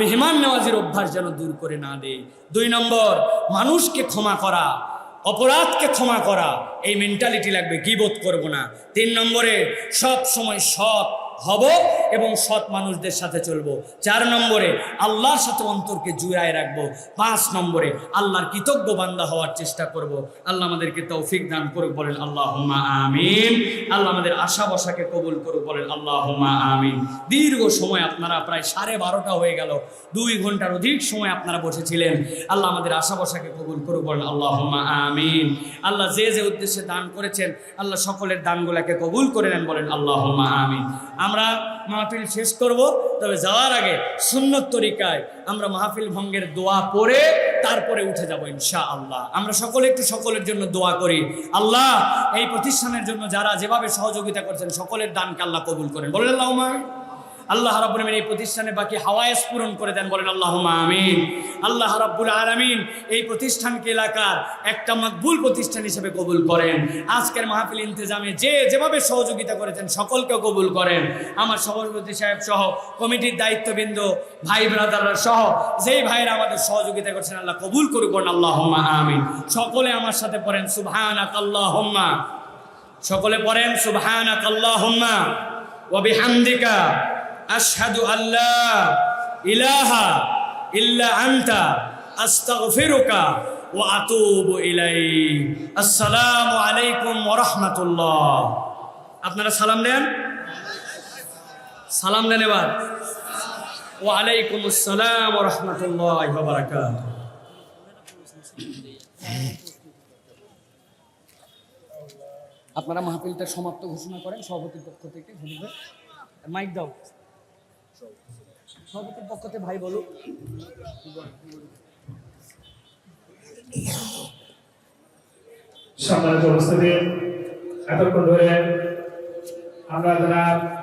মেহমান নেওয়াজের অভ্যাস যেন দূর করে না দেই। 2 নম্বর, মানুষকে ক্ষমা করা, অপরাধকে ক্ষমা করা, এই মেন্টালিটি লাগবে, গীবত করব না। 3 নম্বরে সব সময় সৎ হব এবং সৎ মানুষদের সাথে চলবো। 4 নম্বরে আল্লাহর সাথে অন্তরকে জুড়ায় রাখবো। 5 নম্বরে আল্লাহর কৃতজ্ঞ বান্দা হওয়ার চেষ্টা করব। আল্লাহ আমাদেরকে তৌফিক দান করুক, বলেন আল্লাহুম্মা আমিন। আল্লাহ আমাদের আশা বসাকে কবুল করুক, বলেন আল্লাহুম্মা আমিন। দীর্ঘ সময় আপনারা, প্রায় 12:30 হয়ে গেল, 2 ঘন্টার অধিক সময় আপনারা বসেছিলেন। আল্লাহ আমাদের আশা বসাকে কবুল করুক, বলেন আল্লাহুম্মা আমিন। আল্লাহ যে যে উদ্দেশ্যে দান করেছেন, আল্লাহ সকলের দানগুলোকে কবুল করে নেন, বলেন আল্লাহুম্মা আমিন। আমরা মাহফিল শেষ করব, তবে যাওয়ার আগে সুন্নত তরিকায় আমরা মাহফিল ভঙ্গের দোয়া পড়ে তারপরে উঠে যাব ইনশাআল্লাহ। আমরা সকলে একটু সকলের জন্য দোয়া করি। আল্লাহ এই প্রতিষ্ঠানের জন্য যারা যেভাবে সহযোগিতা করছেন সকলের দানকে আল্লাহ কবুল করেন, বলেন আল্লাহুম্মা আমিন। আল্লাহ রাব্বুল আলামিন এই প্রতিষ্ঠানে বাকি হাওয়ায়েজ পূরণ করে দেন, বলেন আল্লাহুম্মা আমিন। আল্লাহ রাব্বুল আলামিন এই প্রতিষ্ঠানকে এলাকার একটা মকবুল প্রতিষ্ঠান হিসেবে কবুল করেন। আজকের মাহফিল ইন্তেজামে যে যেভাবে সহযোগিতা করেছেন সকলকে কবুল করেন। আমার সভাপতি সাহেব সহ কমিটির দায়িত্ববৃন্দ, ভাই ব্রাদাররা সহ যেই ভাইরা আমাদের সহযোগিতা করছেন আল্লাহ কবুল করুক, আল্লাহুম্মা আমিন। সকলে আমার সাথে পড়েন সুবহানাকাল্লাহুম্মা, সকলে পড়েন সুবহানাকাল্লাহুম্মা ওয়া বিহামদিকা আশহাদু আল্লা ইলাহা ইল্লা আনতা আস্তাগফিরুকা ওয়া আতুবু ইলাইক। আসসালামু আলাইকুম ওয়া রাহমাতুল্লাহ। আপনারা সালাম দেন, সালাম দেন এবার। ওয়া আলাইকুম আসসালাম ওয়া রাহমাতুল্লাহি ওয়া বারাকাতুহু। আপনারা মাহফিলটা সমাপ্ত ঘোষণা করেন সভাপতির পক্ষ থেকে। মাইক দাও সভাপতির পক্ষ থেকে, ভাই বলুক। সম্মানিত উপস্থিতি, এতক্ষণ ধরে আমরা যারা